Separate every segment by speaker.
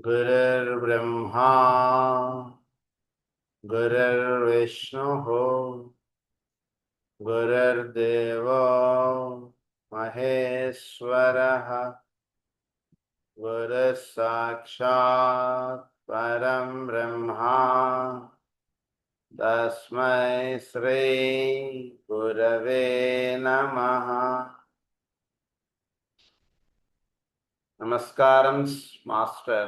Speaker 1: गुरुर्ब्रह्मा गुरुर्विष्णुः गुरुर्देवो महेश्वरः गुरुः साक्षात् परं ब्रह्मा तस्मै श्री गुरवे नमः। नमस्कारं मास्टर।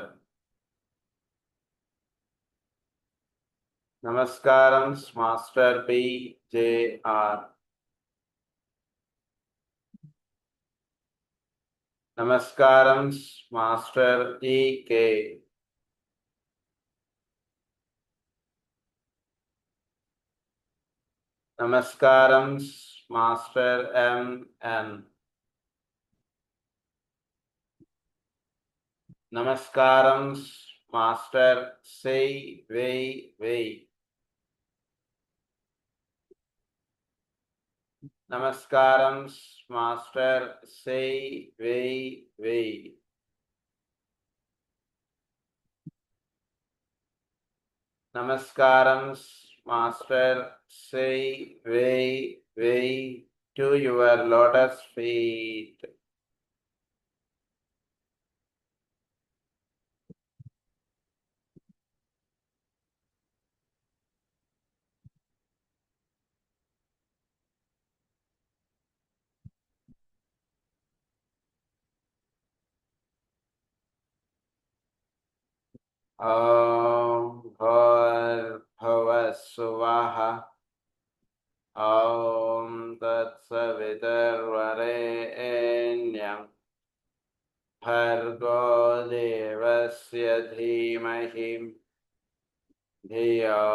Speaker 1: नमस्कारं मास्टर PJR। नमस्कारं मास्टर EK। नमस्कारं मास्टर MN। नमस्कारं मास्टर CVV। नमस्कारं master CVV। Namaskaram, Master. Say to your lotus feet. Om Bhur Swaha. Om Tat Savitarvarenyam. Bhargo Devasya Dhimahim. Dhiyo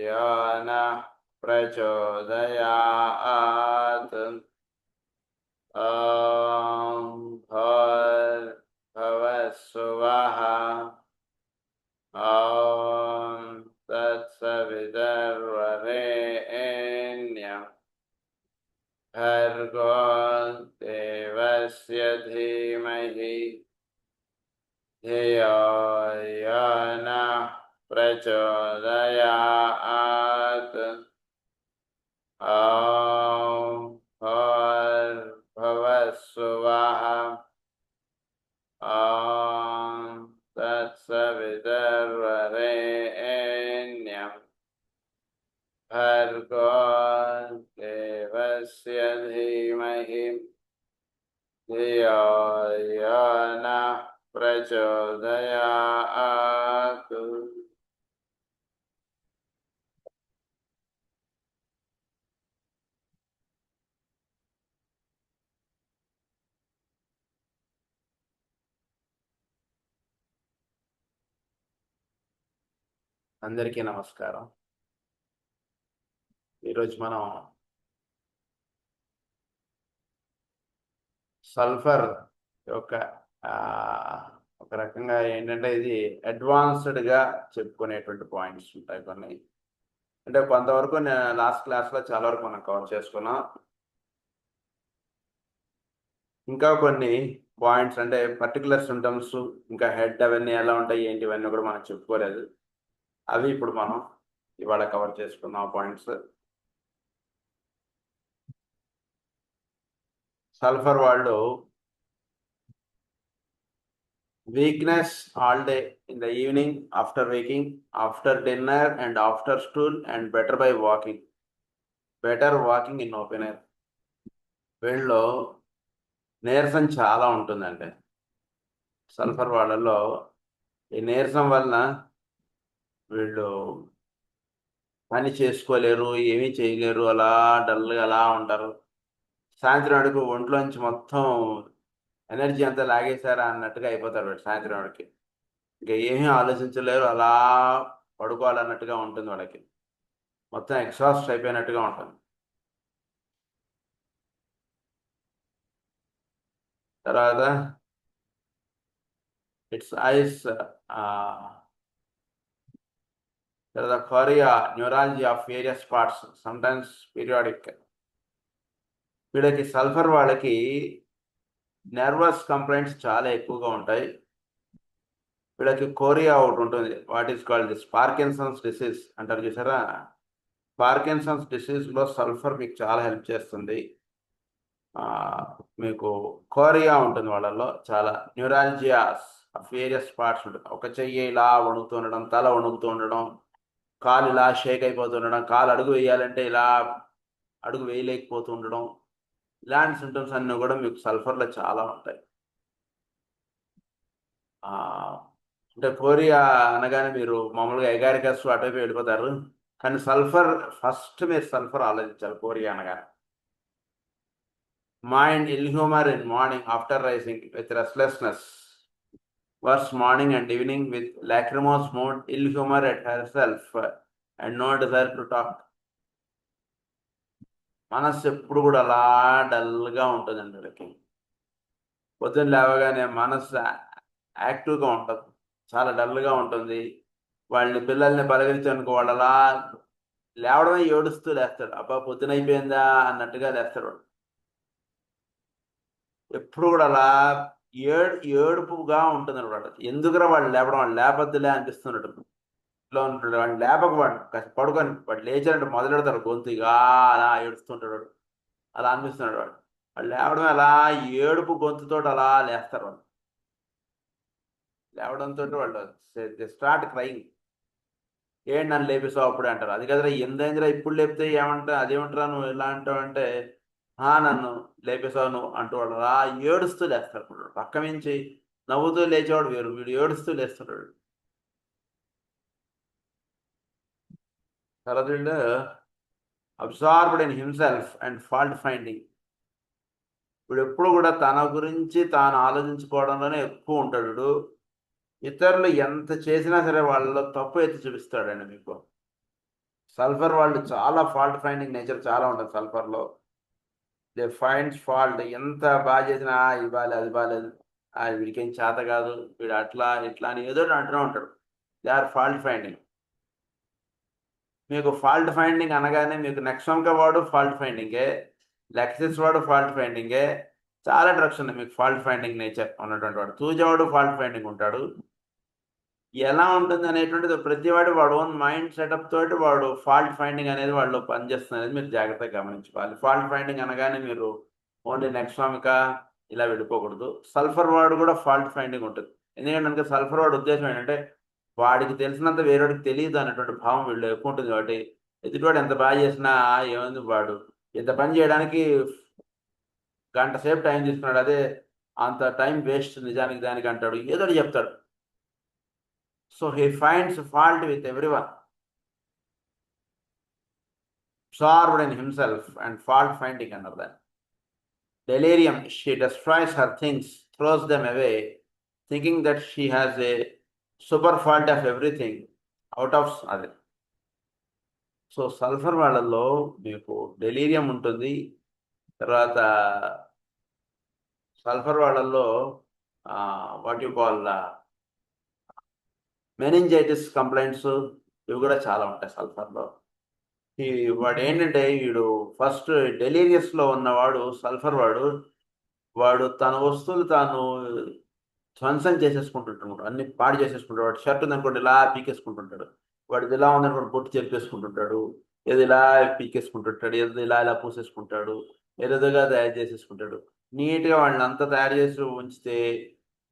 Speaker 1: Yana Prachodayat. Om Bhur Swaha. Om Tat Savitarvarenyam. Bhargo Devasya Dhimahi. Dhiyo Yana Prachodayat. Om Bhur Swaha. Om Tat Savitarvarenyam. Bhargo Devasya Dhimahi. Dhiyo Yana Prachodayat. అందరికీ నమస్కారం. ఈరోజు మనం sulphur యొక్క ఒక రకంగా ఏంటంటే ఇది అడ్వాన్స్డ్గా చెప్పుకునేటువంటి పాయింట్స్ ఉంటాయి కొన్ని. అంటే కొంతవరకు నేను లాస్ట్ క్లాస్లో చాలా వరకు మనం కవర్ చేసుకున్నాం. ఇంకా కొన్ని పాయింట్స్ అంటే పర్టికులర్ సిమ్టమ్స్ ఇంకా హెడ్ అవన్నీ ఎలా ఉంటాయి ఏంటి ఇవన్నీ కూడా మనం చెప్పుకోలేదు. అవి ఇప్పుడు మనం ఇవాళ కవర్ చేసుకున్నాం పాయింట్స్. సల్ఫర్ వాళ్ళు weakness all day, in the evening, after waking, after dinner, and after stool, and better by walking. Better walking in open air. వీళ్ళలో నీరసం చాలా ఉంటుందండి. సల్ఫర్ వాళ్ళలో ఈ నీరసం వలన వీళ్ళు పని చేసుకోలేరు, ఏమీ చేయలేరు, అలా డల్గా అలా ఉంటారు. సాయంత్రం అడుగు ఒంట్లోంచి మొత్తం ఎనర్జీ అంతా లాగేశారా అన్నట్టుగా అయిపోతారు వాడు సాయంత్రం వాడికి. ఇంకా ఏమీ ఆలోచించలేరు, అలా పడుకోవాలన్నట్టుగా ఉంటుంది వాళ్ళకి. మొత్తం ఎగ్జాస్ట్ అయిపోయినట్టుగా ఉంటుంది. తర్వాత ఇట్స్ ఐస్, తర్వాత Korea, neurology of various parts, sometimes periodic. వీళ్ళకి సల్ఫర్ వాళ్ళకి నర్వస్ కంప్లైంట్స్ చాలా ఎక్కువగా ఉంటాయి. వీళ్ళకి కోరియా ఒకటి ఉంటుంది, what is called this Parkinson's disease అంటారు చూసారా. పార్కిన్సన్స్ డిసీజ్లో సల్ఫర్ మీకు చాలా హెల్ప్ చేస్తుంది. మీకు కోరియా ఉంటుంది వాళ్ళల్లో చాలా. న్యూరాలజియాస్ ఆఫ్ వేరియస్ పార్ట్స్ ఉంటుంది. ఒక చెయ్యి ఇలా వణుకుతూ ఉండడం, తల వణుకుతూ ఉండడం, కాలు ఇలా షేక్ అయిపోతూ ఉండడం, కాలు అడుగు వేయాలంటే ఇలా అడుగు వేయలేకపోతూ ఉండడం, ఇలాంటి సింటమ్స్ అన్నీ కూడా మీకు సల్ఫర్లో చాలా ఉంటాయి. అంటే కోరియా అనగానే మీరు మామూలుగా ఎగారికస్ అటువైపు వెళ్ళిపోతారు, కానీ సల్ఫర్ ఫస్ట్ మీరు సల్ఫర్ ఆలోచించాలి కోరియా అనగానే. Mind ill humour in morning after rising with restlessness, worse morning and evening with lachrymose mood, ill humour at herself and no desire to talk. మనస్సు ఎప్పుడు కూడా అలా డల్గా ఉంటుందండి వీళ్ళకి. పొద్దున్న లేవగానే మనస్సు యాక్టివ్గా ఉంటుంది, చాలా డల్గా ఉంటుంది. వాళ్ళని పిల్లల్ని పలకరించనుకో వాళ్ళు అలా లేవడమే ఏడుస్తూ లేస్తాడు, అబ్బా పొద్దున అయిపోయిందా అన్నట్టుగా లేస్తాడు వాడు. ఎప్పుడు కూడా అలా ఏడుపుగా ఉంటుంది వాడు. ఎందుకురా వాళ్ళు లేపడం, వాళ్ళు లేపద్దులే అనిపిస్తున్నాడు. ఇంట్లో ఉంటాడు వాడు, లేపక వాడు పడుకొని వాడు లేచారంటే మొదలెడతాడు గొంతుగా అలా ఏడుస్తుంటాడు వాడు. అలా అనిపిస్తున్నాడు వాడు. వాళ్ళు లేవడమే అలా ఏడుపు గొంతుతో అలా లేస్తారు వాళ్ళు. లేవడంతో వాళ్ళు స్టార్ట్ క్రైయింగ్. ఏంటి నన్ను లేపేసావు అప్పుడే అంటారు. అది కదరా ఎందైందిరా ఇప్పుడు లేపితే ఏమంటా అదేమంటారా నువ్వు ఇలా అంటావు అంటే, నన్ను లేపేసావు నువ్వు అంటూ వాడు అలా ఏడుస్తూ లేస్తాడు. పక్క నుంచి నవ్వుతూ లేచేవాడు వేరు, వీడు ఏడుస్తూ లేస్తున్నాడు. తర్వాత వీళ్ళు absorbed in himself and fault finding. వీడు ఎప్పుడు కూడా తన గురించి తాను ఆలోచించుకోవడంలోనే ఎక్కువ ఉంటాడు వీడు. ఇతరులు ఎంత చేసినా సరే వాళ్ళలో తప్పు ఎత్తి చూపిస్తాడండి మీకు. సల్ఫర్ వాళ్ళు చాలా ఫాల్ట్ ఫైండింగ్ నేచర్ చాలా ఉంటుంది సల్ఫర్లో. దే ఫైండ్స్ ఫాల్ట్, ఎంత బాగా చేసినా ఇది బాగాలేదు అది బాగాలేదు, వీడికి ఏం చేత కాదు, వీడు అట్లా ఇట్లా అని ఏదో అంటూనే ఉంటాడు. They are fault finding. మీకు ఫాల్ట్ ఫైండింగ్ అనగానే మీకు నెక్సోన్గా వాడు ఫాల్ట్ ఫైండింగే, లెక్సిస్ వాడు ఫాల్ట్ ఫైండింగే, చాలా డ్రగ్స్ ఉన్నాయి మీకు ఫాల్ట్ ఫైండింగ్ నేచర్ ఉన్నటువంటి వాడు. తూజవాడు ఫాల్ట్ ఫైండింగ్ ఉంటాడు. ఎలా ఉంటుంది అనేటువంటిది ప్రతి వాడు ఓన్ మైండ్ సెటప్ తోటి వాడు ఫాల్ట్ ఫైండింగ్ అనేది వాళ్ళు పనిచేస్తుంది అనేది మీరు జాగ్రత్తగా గమనించుకోవాలి. ఫాల్ట్ ఫైండింగ్ అనగానే మీరు ఓన్లీ నెక్స్వామిక ఇలా వెళ్ళిపోకూడదు. సల్ఫర్ వాడు కూడా ఫాల్ట్ ఫైండింగ్ ఉంటుంది. ఎందుకంటే సల్ఫర్ వాడు ఉద్దేశం ఏంటంటే వాడికి తెలిసినంత వేరేవాడికి తెలియదు అనేటువంటి భావం వీళ్ళు ఎక్కువ ఉంటుంది. కాబట్టి ఎదుటివాడు ఎంత బాగా చేసినా ఏముంది, వాడు ఇంత పని చేయడానికి గంట సేపు టైం తీసుకున్నాడు, అదే అంత టైం వేస్ట్ నిజానికి దానికి అంటాడు, ఏదో ఒకటి చెప్తాడు. So he finds fault with everyone, absorbed in himself and fault finding another. Delirium, she destroys her things, throws them away, thinking that she has a super fault of everything out of other. So sulphur వాళ్ళల్లో మీకు delirium ఉంటుంది. తర్వాత sulphur వాళ్ళల్లో what you call meningitis complaints ఇవి కూడా చాలా ఉంటాయి సల్ఫర్లో. వాడు ఏంటంటే వీడు ఫస్ట్ డెలీరియస్లో ఉన్నవాడు సల్ఫర్ వాడు తన వస్తువులు తాను ధ్వంసం చేసేసుకుంటుంటాడు, అన్ని పాడు చేసేసుకుంటాడు. వాడు షర్ట్ ఉందనుకోండి ఇలా పీకేసుకుంటుంటాడు, వాడిది ఇలా ఉందనుకోండి బొట్టు చెరిపేసుకుంటుంటాడు, ఏది ఇలా పీకేసుకుంటుంటాడు, ఏదో ఇలా పూసేసుకుంటాడు, ఏదేదోగా తయారు చేసేసుకుంటాడు. నీట్గా వాళ్ళని అంతా తయారు చేసి ఉంచితే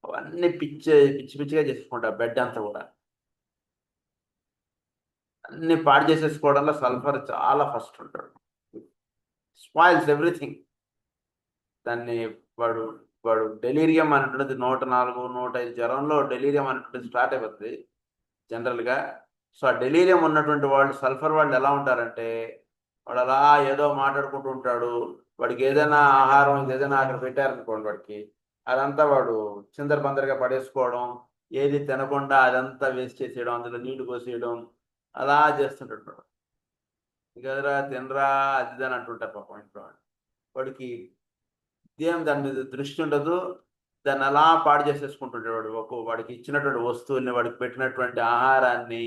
Speaker 1: అవన్నీ పిచ్చిగా చేసుకుంటారు. బెడ్ అంతా కూడా అన్ని పాడు చేసేసుకోవడంలో సల్ఫర్ చాలా ఫస్ట్ ఉంటాడు. Spoils everything. దాన్ని వాడు వాడు డెలీరియం అనేటువంటిది 104, 105 జ్వరంలో డెలీరియం అనేటువంటిది స్టార్ట్ అయిపోతుంది జనరల్గా. సో ఆ డెలీరియం ఉన్నటువంటి వాళ్ళు, సల్ఫర్ వాళ్ళు ఎలా ఉంటారంటే, వాడు అలా ఏదో మాట్లాడుకుంటూ ఉంటాడు. వాడికి ఏదైనా ఆహారం ఏదైనా అక్కడ పెట్టారనుకోండి, వాడికి అదంతా వాడు చిందర బందరగా పడేసుకోవడం, ఏది తినకుండా అదంతా వేస్ట్ చేసేయడం, అందులో నీళ్లు పోసేయడం, అలా చేస్తుంటాడు వాడు. ఇంకదరా తినరా అది ఇది అని అంటుంటారు పాపం ఇంట్లో వాడు. వాడికి ఇదేం దాని మీద దృష్టి ఉండదు. దాన్ని అలా పాడు చేసేసుకుంటుంటాడు వాడు. వాడికి ఇచ్చినటువంటి వస్తువుల్ని, వాడికి పెట్టినటువంటి ఆహారాన్ని,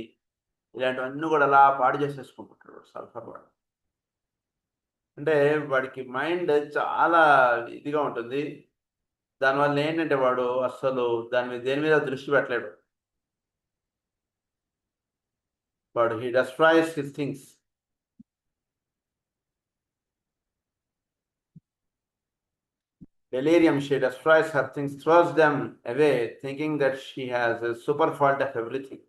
Speaker 1: ఇలాంటివన్నీ కూడా అలా పాడు చేసేసుకుంటుంటాడు వాడు, సల్ఫర్ వాడు. అంటే వాడికి మైండ్ చాలా ఇదిగా ఉంటుంది. దానివల్ల ఏంటంటే వాడు అస్సలు దేని మీద దృష్టి పెట్టలేడు. వాడు he destroys his things. Delirium, she destroys her things, throws them away, thinking that she has a super fault of everything.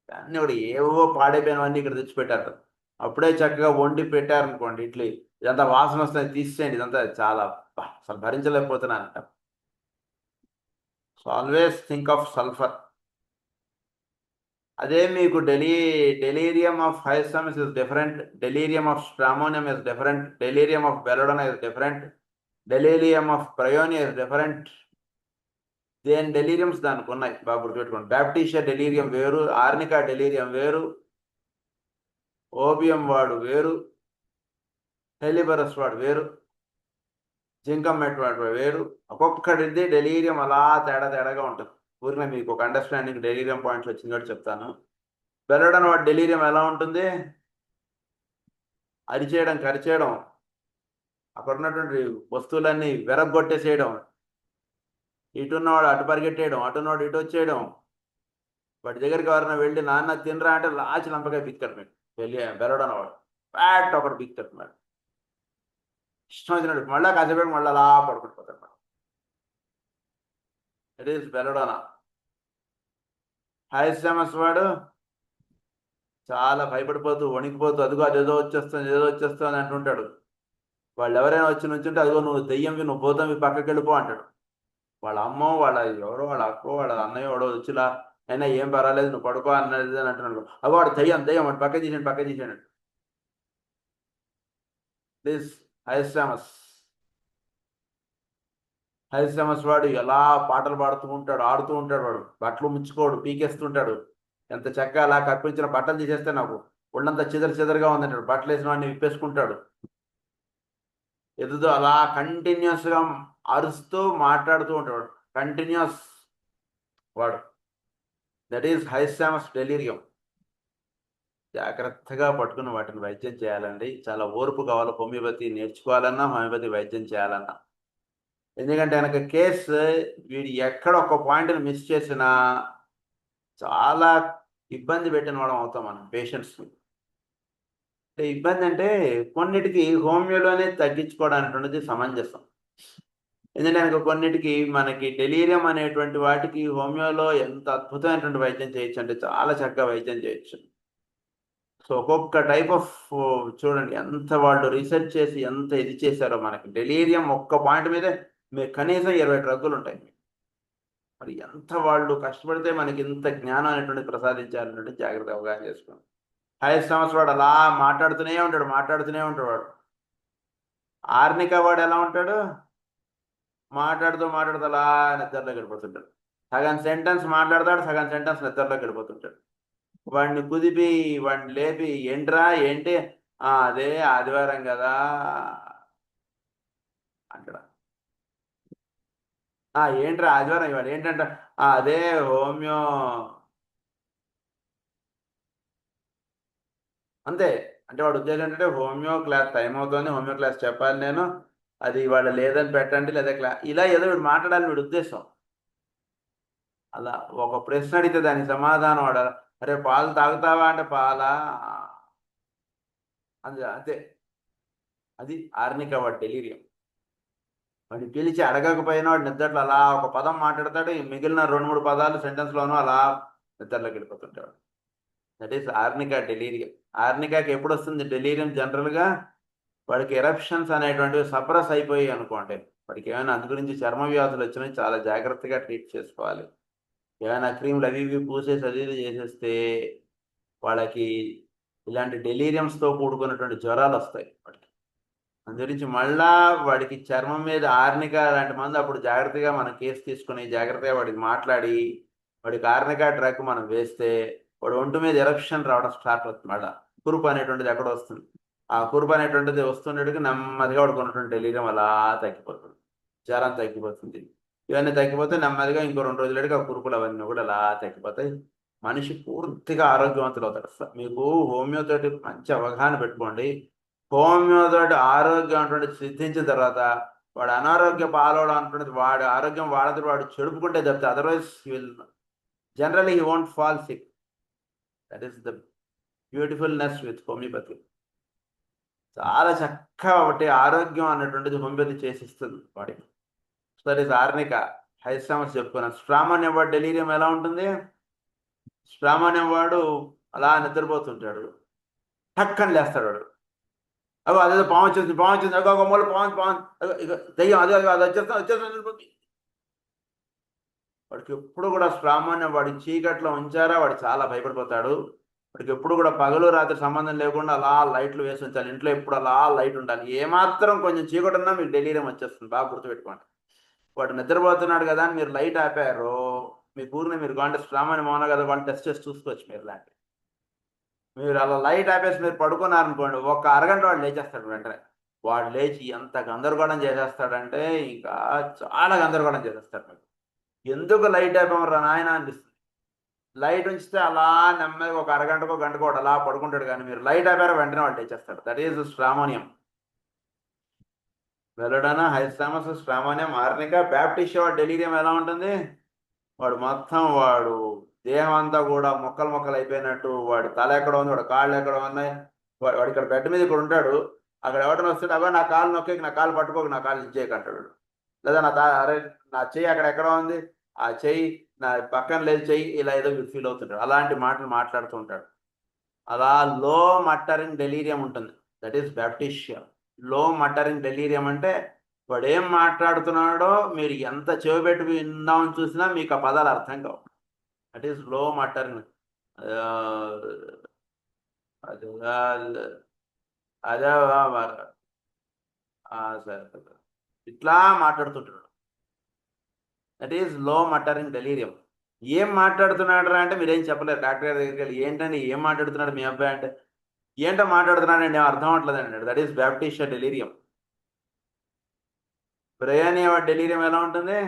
Speaker 1: అన్నీ కూడా ఏవో పాడైపోయినవన్నీ ఇక్కడ తెచ్చిపెట్టారు. అప్పుడే చక్కగా వండి పెట్టారనుకోండి ఇడ్లీ, ఇదంతా వాసన వస్తుంది, తీసేయండి, ఇదంతా చాలా అసలు భరించలేకపోతున్నాను అంట. So always think of sulphur. అదే మీకు delirium of hyoscyamus is different, delirium of stramonium is different, delirium of belladonna is different, delirium of bryonia is different. దేని డెలీరియంస్ దానికి ఉన్నాయి, బాగా గుర్తుపెట్టుకోండి. బ్యాప్టిషియా డెలీరియం వేరు, ఆర్నికా డెలీరియం వేరు, ఓబియం వాడు వేరు, హెలిబరస్ వాడు వేరు, జింకమెట్ వాడు వేరు. ఒక్కొక్కటిది డెలీరియం అలా తేడాగా ఉంటుంది. ఊరినే మీకు ఒక అండర్స్టాండింగ్ డెలీరియం పాయింట్స్ వచ్చింది కాబట్టి చెప్తాను. బెలోడన్ వాడి డెలీరియం ఎలా ఉంటుంది? అరిచేయడం, కరిచేయడం, అక్కడ ఉన్నటువంటి వస్తువులన్నీ విరగొట్టేసేయడం, ఇటున్నవాడు అటు పరిగెట్టేయడం, అటున్నవాడు ఇటు వచ్చేయడం. వాడి దగ్గరికి ఎవరైనా వెళ్ళి నాన్న తినరా అంటే లాచి లంపగా బిక్తాడు. మీకు బెలోడన్ వాడు ఫ్యాట్ ఒకటి బిక్తాడు మేడం. ఇష్టం వచ్చినట్టు మళ్ళీ కాసేపు మళ్ళీ అలా పడుకుంటుపోతాడు madam. It is belladonna. Hyoscyamus వాడు చాలా భయపడిపోతూ, వణికిపోతూ, అదిగో అదేదో వచ్చేస్తుంది, ఏదో వచ్చేస్తుంది అంటుంటాడు. వాళ్ళు ఎవరైనా వచ్చి నుంచుంటే, అదిగో నువ్వు దెయ్యంవి, నువ్వు పోతావి, పక్కకి వెళ్ళిపో అంటాడు. వాళ్ళ అమ్మో, వాళ్ళ ఎవరో, వాళ్ళ అక్కో, వాళ్ళ అన్నయ్య ఎవడో వచ్చిలా, అయినా ఏం పర్వాలేదు, నువ్వు పడుకో అన్నది అని అంటున్నాడు. అగో వాడు దెయ్యం వాడు పక్క తీసాడు. దిస్ హైసమస్. హరిశ్రమస్ వాడు ఎలా పాటలు పాడుతూ ఉంటాడు, ఆడుతూ ఉంటాడు. వాడు బట్టలు ముచ్చుకోడు, పీకేస్తుంటాడు. ఎంత చక్కగా అలా కప్పించిన బట్టలు తీసేస్తే నాకు ఒళ్ళంతా చిదరగా ఉందంటాడు. బట్టలు వేసిన వాడిని విప్పేసుకుంటాడు. ఎదుదో అలా కంటిన్యూస్గా అరుస్తూ మాట్లాడుతూ ఉంటాడు. కంటిన్యూస్ వాడు. That is hyoscyamus delirium. జాగ్రత్తగా పట్టుకుని వాటిని వైద్యం చేయాలండి. చాలా ఓర్పు కావాలి. హోమియోపతి నేర్చుకోవాలన్నా, హోమియోపతి వైద్యం చేయాలన్నా. ఎందుకంటే వెనక కేసు వీడు ఎక్కడ ఒక పాయింట్ని మిస్ చేసినా చాలా ఇబ్బంది పెట్టిన వాడు అవుతాం మనం పేషెంట్స్ని. అంటే ఇబ్బంది అంటే కొన్నిటికి హోమియోలోనే తగ్గించుకోవడానికి సమంజసం. ఎందుకంటే కొన్నిటికి మనకి డెలీరియం అనేటువంటి వాటికి హోమియోలో ఎంత అద్భుతమైనటువంటి వైద్యం చేయొచ్చు అంటే చాలా చక్కగా వైద్యం చేయొచ్చు. సో ఒక్కొక్క టైప్ ఆఫ్ చూడండి ఎంత వాళ్ళు రీసెర్చ్ చేసి ఎంత ఇది చేశారో. మనకి డెలీరియం ఒక్క పాయింట్ మీదే మీకు కనీసం 20 డ్రగ్గులు ఉంటాయి. మరి ఎంత వాళ్ళు కష్టపడితే మనకి ఇంత జ్ఞానం అనేటువంటి ప్రసాదించాలన్నట్టు జాగ్రత్త అవగాహన చేసుకోండి. 5 సంవత్సరాలు వాడు అలా మాట్లాడుతూనే ఉంటాడు వాడు. ఆర్నిక వాడు ఎలా ఉంటాడు? మాట్లాడుతూ అలా నిద్రలో గడిపోతుంటాడు. సగం సెంటెన్స్ మాట్లాడతాడు, సగం సెంటెన్స్ నిద్రలో గడిపోతుంటాడు. వాడిని కుదిపి, వాడిని లేపి, ఏంట్రా ఏంటి, అదే ఆదివారం కదా అంటాడు. ఏంట్రా ఆదివారం ఇవాళ ఏంటంట, అదే హోమియో. అంతే. అంటే వాడు ఉద్దేశం ఏంటంటే హోమియో క్లాస్ టైం అవుతుంది, హోమియో క్లాస్ చెప్పాలి నేను, అది ఇవాళ లేదని పెట్టండి, లేదా ఇలా ఏదో వీడు మాట్లాడాలని వీడి ఉద్దేశం. అలా ఒక ప్రశ్న అడిగితే దానికి సమాధానం వాడు, అరే పాలు తాగుతావా అంటే పాలా, అంతే. అది ఆర్నిక వాడి డెలీరియం. వాడిని పిలిచి అడగకపోయినా వాడు నిద్రలో అలా ఒక పదం మాట్లాడతాడు, ఈ మిగిలిన 2-3 పదాలు సెంటెన్స్లోనూ అలా నిద్రలోకి వెళ్ళిపోతుంటాడు. That is arnica delirium. ఆర్నికాకి ఎప్పుడు వస్తుంది డెలీరియం? జనరల్గా వాడికి ఎరప్షన్స్ అనేటువంటివి సప్రెస్ అయిపోయి అనుకోండి, వాడికి ఏమైనా అందు గురించి చర్మ వ్యాధులు వచ్చినాయి, చాలా జాగ్రత్తగా ట్రీట్ చేసుకోవాలి. ఏమైనా క్రీములు అవి ఇవి పూసేసి అది ఇది చేసేస్తే వాళ్ళకి ఇలాంటి డెలీరియంస్తో కూడుకున్నటువంటి జ్వరాలు వస్తాయి వాడికి. అందు గురించి మళ్ళా వాడికి చర్మం మీద ఆర్నికా లాంటి మంది అప్పుడు జాగ్రత్తగా మనం కేసు తీసుకుని జాగ్రత్తగా వాడికి మాట్లాడి వాడికి ఆర్నికా డ్రగ్ మనం వేస్తే వాడు ఒంటి మీద ఎరప్షన్ రావడం స్టార్ట్ అవుతుంది. మళ్ళీ కురుపు అనేటువంటిది ఎక్కడ వస్తుంది, ఆ కురుపు అనేటువంటిది వస్తున్నట్టుగా నెమ్మదిగా వాడికి ఉన్నటువంటి డెలీరియం అలా తగ్గిపోతుంది, జ్వరం తగ్గిపోతుంది. ఇవన్నీ తగ్గిపోతే నెమ్మదిగా ఇంకో 2 రోజులకి ఆ కురుపులు అవన్నీ కూడా అలా తగ్గిపోతాయి. మనిషి పూర్తిగా ఆరోగ్యవంతులు అవుతాడు. మీకు హోమియోతోటి మంచి అవగాహన పెట్టుకోండి. హోమియోతోటి ఆరోగ్యం అటువంటి సిద్ధించిన తర్వాత వాడు అనారోగ్య పాలవడం అంటున్నది వాడి ఆరోగ్యం వాడదు, వాడు చెడుపుకుంటే తప్పితే otherwise will generally he won't fall sick. That is the beautifulness with homeopathy. చాలా చక్కగా ఒకటి ఆరోగ్యం అన్నటువంటిది హోమియోపతి చేసిస్తుంది వాడికి. So that is arnica. Hyoscyamus చెప్పుకున్నాను. స్ట్రామన్ వాడు డెలీరియం ఎలా ఉంటుంది? స్ట్రామన్ వాడు అలా నిద్రపోతుంటాడు, టక్కని లేస్తాడు వాడు. అగో అదేదో పాము వచ్చేసింది, పాము వచ్చింది, అగో ఒక మూల పాము పాము, ఇక దెయ్యం అదే అది వచ్చేస్తుంది. వాడికి ఎప్పుడు కూడా స్ట్రామన్ వాడి చీకట్లో ఉంచారా వాడు చాలా భయపడిపోతాడు. వాడికి ఎప్పుడు కూడా పగలు రాత్రి సంబంధం లేకుండా అలా లైట్లు వేసి ఉంచాలి. ఇంట్లో ఎప్పుడు అలా లైట్ ఉండాలి. ఏమాత్రం కొంచెం చీకటి ఉన్నా మీకు డెలీరియం వచ్చేస్తుంది, బాగా గుర్తుపెట్టుకోండి. వాడు నిద్రపోతున్నాడు కదా అని మీరు లైట్ ఆపారు, మీ ఊరిని మీరు కాంటే స్ట్రామన్ మౌన కదా వాళ్ళు టెస్ట్ చేసి చూసుకోవచ్చు. మీరు లాంటి మీరు అలా లైట్ ఆపేసి మీరు పడుకున్నారనుకోండి, ఒక అరగంట వాడు లేచేస్తాడు వెంటనే. వాడు లేచి ఎంత గందరగోళం చేసేస్తాడంటే ఇంకా చాలా గందరగోళం చేసేస్తాడు. మీకు ఎందుకు లైట్ ఆపామరా నాయన అనిపిస్తుంది. లైట్ ఉంచితే అలా నెమ్మదిగా ఒక అరగంటకో గంటకో అలా పడుకుంటాడు, కానీ మీరు లైట్ ఆపారో వెంటనే వాడు లేచేస్తాడు. That is stramonium. Belladonna, hyoscyamus, stramonium, arnica. Baptisia వాడు డెలీరియం ఎలా ఉంటుంది? వాడు మొత్తం వాడు దేహం అంతా కూడా మొక్కలు మొక్కలు అయిపోయినట్టు, వాడి తల ఎక్కడ ఉంది, వాడి కాళ్ళు ఎక్కడ ఉన్నాయి, వాడు ఇక్కడ బెడ్ మీద ఇక్కడ ఉంటాడు, అక్కడ ఎవరైనా వస్తుంటే అవే నా కాళ్ళు నొక్కి నా కాళ్ళు పట్టుకోక నా కాళ్ళు ఇచ్చేయకంటాడు. లేదా అరే నా చెయ్యి అక్కడ ఎక్కడ ఉంది, ఆ చెయ్యి నా పక్కన లేదు చెయ్యి, ఇలా ఏదో ఫీల్ అవుతుంటాడు. అలాంటి మాటలు మాట్లాడుతూ ఉంటాడు. అలా లో మట్టరింగ్ డెలీరియం ఉంటుంది. That is baptisia. Low muttering delirium అంటే వాడు ఏం మాట్లాడుతున్నాడో మీరు ఎంత చెవిపెట్టి విందామని చూసినా మీకు ఆ పదాలు అర్థం కావు. That is low మట్టరింగ్. అదే అదే సరే ఇట్లా మాట్లాడుతుంటాడు. That is low muttering delirium. ఏం మాట్లాడుతున్నాడు రా అంటే మీరేం చెప్పలేరు. డాక్టర్ గారి దగ్గరికి వెళ్ళి ఏంటండి ఏం మాట్లాడుతున్నాడు మీ అబ్బాయి అంటే, ఏంటో మాట్లాడుతున్నాడండి అర్థం అవట్లేదు అంటాడు. That is baptisia delirium. Bryonia వాడి డెలీరియం ఎలా ఉంటుంది?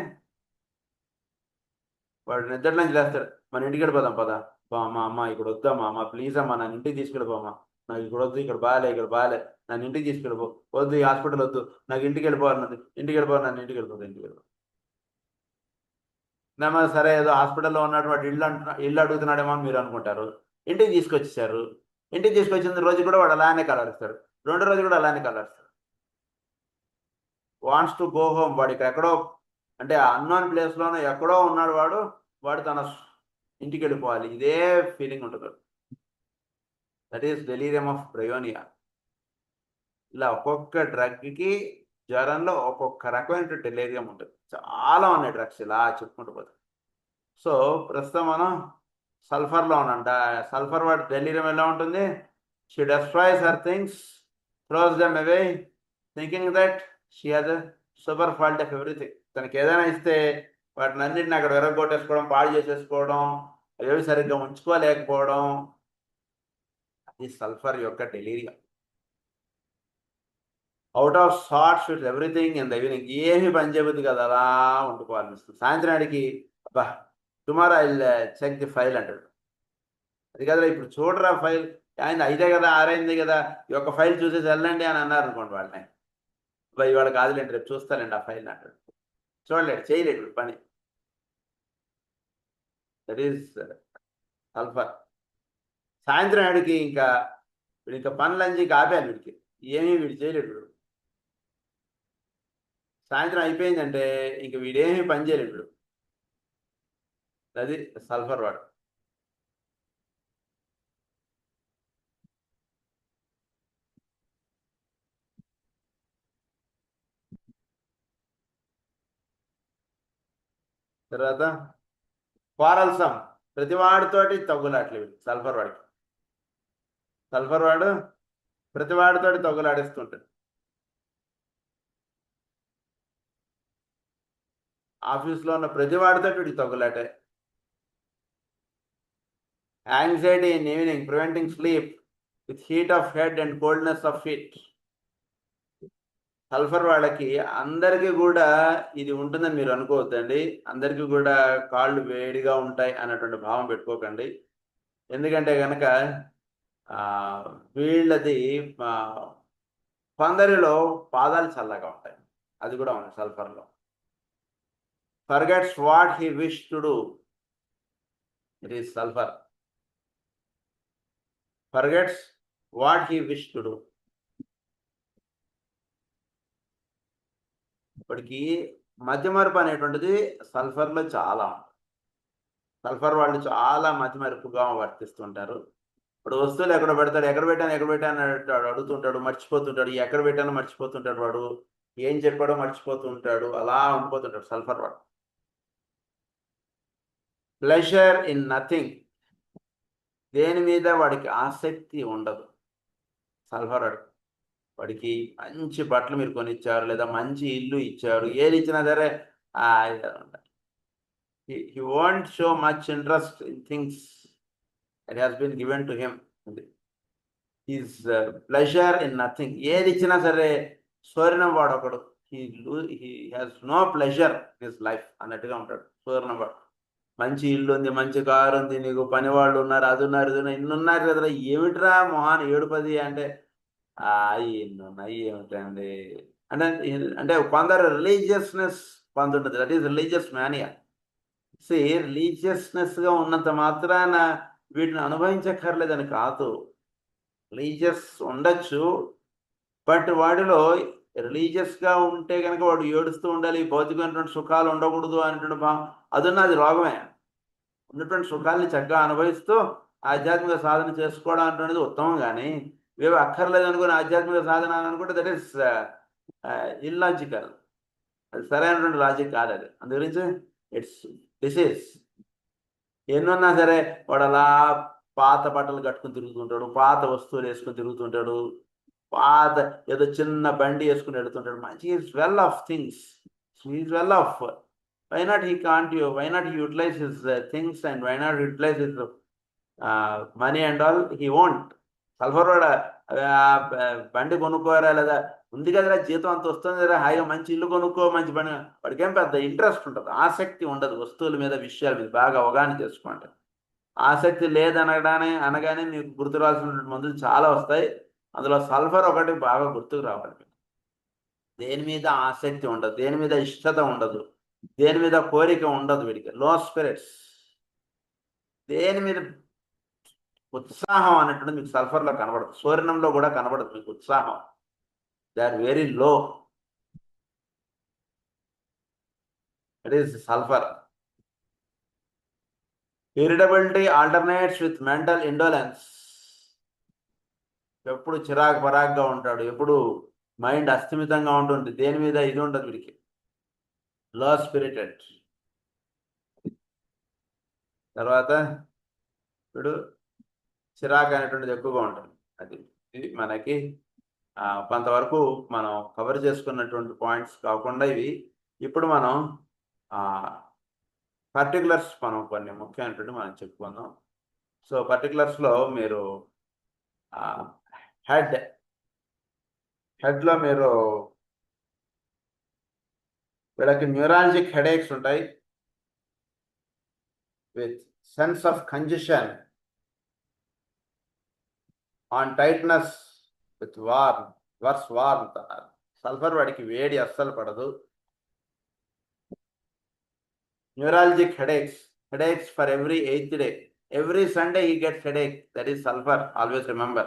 Speaker 1: వాడు నిద్ర నుంచి లేస్తాడు, మన ఇంటికి వెళ్ళిపోదాం పదా, అమ్మ అమ్మ ఇక్కడ వద్దమ్మా, అమ్మ ప్లీజ్ అమ్మా నన్ను ఇంటికి తీసుకెళ్ళిపోమ్మా, నాకు ఇక్కడ వద్దు, ఇక్కడ బాగాలే, ఇక్కడ బాగాలే, నన్ను ఇంటికి తీసుకెళ్ళిపో, వద్దు ఈ హాస్పిటల్ వద్దు, నాకు ఇంటికి వెళ్ళిపోవాలి, ఇంటికి వెళ్ళిపోవాలి, నన్ను ఇంటికి వెళ్ళిపోతుంది, ఇంటికి వెళ్ళిపో. నెమ్మది సరే ఏదో హాస్పిటల్లో ఉన్నట్టు వాడు ఇల్లు అడుగుతున్నాడేమో అని మీరు అనుకుంటారు. ఇంటికి తీసుకొచ్చేసారు. ఇంటికి తీసుకొచ్చిన రోజు కూడా వాడు అలానే కలరిస్తాడు, 2 రోజు కూడా అలానే కలరిస్తాడు. Wants to go home. వాడికి ఎక్కడో అంటే అన్నోన్ ప్లేస్లోనో ఎక్కడో ఉన్నాడు వాడు, వాడు తన ఇంటికి వెళ్ళిపోవాలి, ఇదే ఫీలింగ్ ఉంటుంది. That is delirium of Bryonia. ఇలా ఒక్కొక్క డ్రగ్కి జ్వరంలో ఒక్కొక్క రకమైన డెలీరియం ఉంటుంది. చాలా ఉన్నాయి డ్రగ్స్ ఇలా చెప్పుకుంటూ పోతాం. సో ప్రస్తుతం మనం సల్ఫర్లో ఉన్నాం. సల్ఫర్ వాడి డెలీరియం ఎలా ఉంటుంది? She destroys her things, throws them away, thinking that she has a super fault of everything. తనకి ఏదైనా ఇస్తే వాటిని అన్నింటిని అక్కడ విరగొట్టేసుకోవడం, పాడు చేసేసుకోవడం, అవి సరిగ్గా ఉంచుకోలేకపోవడం, అది సల్ఫర్ యొక్క delirium. Out of sorts with everything in the evening. ఏమి పని చేయబుద్ది కదా, అలా ఉండిపోవాలనిపిస్తుంది. సాయంత్రానికి అబ్బా tomorrow I check the file అంటాడు. అది కదా ఇప్పుడు చూడరా ఫైల్, ఆయన 5 కదా 6 కదా, ఈ యొక్క ఫైల్ చూసేసి వెళ్ళండి అని అన్నారు అనుకోండి వాళ్ళని, ఇవాళ కాదులేండి రేపు చూస్తానండి ఆ ఫైల్ అంటాడు. చూడలేడు, చేయలేడు పని. That is sulphur. సాయంత్రం ఆడికి ఇంకా వీడు ఇంకా పనులని ఇంకా ఆపాను వీడికి, ఏమీ వీడు చేయలేడు. సాయంత్రం అయిపోయిందంటే ఇంక వీడేమీ పని చేయలేడు ఇప్పుడు. అది సల్ఫర్ వాడు. తర్వాత క్వారల్సమ్, ప్రతివాడితోటి తగ్గులాట్లేదు సల్ఫర్ వాడికి. సల్ఫర్ వాడు ప్రతివాడితోటి తగ్గులాడిస్తుంటాడు. ఆఫీస్లో ఉన్న ప్రతివాడితో వీడికి తగ్గులాటే. Anxiety in evening, preventing sleep with heat of head and coldness of feet. Sulphur వాళ్ళకి అందరికీ కూడా ఇది ఉంటుందని మీరు అనుకోవద్దండి. అందరికీ కూడా కాళ్ళు వేడిగా ఉంటాయి అన్నటువంటి భావం పెట్టుకోకండి. ఎందుకంటే కనుక వీళ్ళది కొందరిలో పాదాలు చల్లగా ఉంటాయి, అది కూడా ఉంది సల్ఫర్లో. Forgets what he wish to do, it is sulphur. Forgets what he wish to do. ఇప్పటికీ మతిమరుపు అనేటువంటిది సల్ఫర్లో చాలా ఉంది. సల్ఫర్ వాళ్ళు చాలా మతిమరుపుగా వర్తిస్తుంటారు. ఇప్పుడు వస్తువులు ఎక్కడ పెడతాడు, ఎక్కడ పెట్టాను అడుగుతుంటాడు, మర్చిపోతుంటాడు. ఎక్కడ పెట్టానో మర్చిపోతుంటాడు వాడు, ఏం చెప్పాడో మర్చిపోతుంటాడు, అలా ఉండిపోతుంటాడు సల్ఫర్ వాడు. ప్లెజర్ ఇన్ నథింగ్, దేని మీద వాడికి ఆసక్తి ఉండదు సల్ఫర్ వాడు. వాడికి మంచి బట్టలు మీరు కొనిచ్చారు, లేదా మంచి ఇల్లు ఇచ్చారు, ఏది ఇచ్చినా సరే he won't show much interest in things that has been given to him. His pleasure in nothing, ఏది ఇచ్చినా సరే సోరినం వాడు ఒకడు. he has no pleasure in his life అన్నట్టుగా ఉంటాడు సోరినం వాడు. మంచి ఇల్లు ఉంది, మంచి కారు ఉంది, నీకు పని వాళ్ళు ఉన్నారు, అది ఉన్నారు, ఇది ఉన్నారు, ఇన్నున్నారు కదా, ఏమిట్రా మొహాన్ 7-10 అంటే ఇన్నున్నాయి ఏమిటండి అంటే. అంటే కొందరు రిలీజియస్నెస్ పొందుంటుంది, దట్ ఈస్ రిలీజియస్ మేనియా. రిలీజియస్నెస్గా ఉన్నంత మాత్రాన వీటిని అనుభవించక్కర్లేదని కాదు. రిలీజియస్ ఉండొచ్చు, బట్ వాడిలో రిలీజియస్గా ఉంటే కనుక వాడు ఏడుస్తూ ఉండాలి, భౌతికమైనటువంటి సుఖాలు ఉండకూడదు అనేటువంటి భావం అది రోగమే. ఉన్నటువంటి సుఖాలని చక్కగా అనుభవిస్తూ ఆధ్యాత్మిక సాధన చేసుకోవడం అనేది ఉత్తమం. కానీ ఇవి అక్కర్లేదు అనుకుని ఆధ్యాత్మిక సాధన అనుకుంటే దట్ ఈస్ ఇల్లాజికల్. అది సరైనటువంటి లాజిక్ కాదు అది. అందు గురించి ఇట్స్ డిసీజ్. ఎన్నున్నా సరే వాడు అలా పాత బట్టలు కట్టుకుని తిరుగుతుంటాడు, పాత వస్తువులు వేసుకుని తిరుగుతుంటాడు, పాత ఏదో చిన్న బండి వేసుకుని వెళుతుంటాడు. మంచి is well of things, is well of. why not he utilize his things, and why not utilize his money and all? He won't. Sulphur వాడు బండి కొనుక్కోరా, లేదా ఉంది కదరా జీతం అంత వస్తుంది కదా, హాయిగా మంచి ఇల్లు కొనుక్కో, మంచి బండి. వాడికి ఏం పెద్ద ఇంట్రెస్ట్ ఉంటుంది, ఆసక్తి ఉండదు వస్తువుల మీద, విషయాల మీద బాగా అవగాహన చేసుకుంటారు. ఆసక్తి అనగానే మీకు గుర్తు రావాల్సినటువంటి మందులు చాలా వస్తాయి. అందులో సల్ఫర్ ఒకటి బాగా గుర్తుకు రావాలి. దేని మీద ఆసక్తి ఉండదు, దేని మీద ఇష్టత ఉండదు, దేని మీద కోరిక ఉండదు వీడికి. లో స్పిరిట్స్, దేని మీద ఉత్సాహం అనేటువంటి మీకు సల్ఫర్లో కనబడదు, సూర్యనంలో కూడా కనబడదు మీకు ఉత్సాహం. They are very low. It is sulphur. Irritability alternates with mental indolence. ఎప్పుడు చిరాకు పరాగ్గా ఉంటాడు, ఎప్పుడు మైండ్ అస్థిమితంగా ఉంటుంది, దేని మీద ఇది ఉండదు వీడికి. లో స్పిరిటెడ్. తర్వాత ఇప్పుడు చిరాకు అనేటువంటిది ఎక్కువగా ఉంటుంది. అది ఇది మనకి కొంతవరకు మనం కవర్ చేసుకున్నటువంటి పాయింట్స్ కాకుండా ఇవి. ఇప్పుడు మనం పర్టికులర్స్ మనం కొన్ని ముఖ్యమైనటువంటి మనం చెప్పుకుందాం. సో పర్టికులర్స్లో మీరు హెడ్లో మీరు వీళ్ళకి న్యూరాలజిక్ హెడేక్స్ ఉంటాయి with sense of congestion on tightness with worse warmth అన్నారు. సల్ఫర్ వాడికి వేడి అస్సలు పడదు. Neuralgic headaches for every 8th day. Every Sunday he gets headache. That is sulfur. Always remember.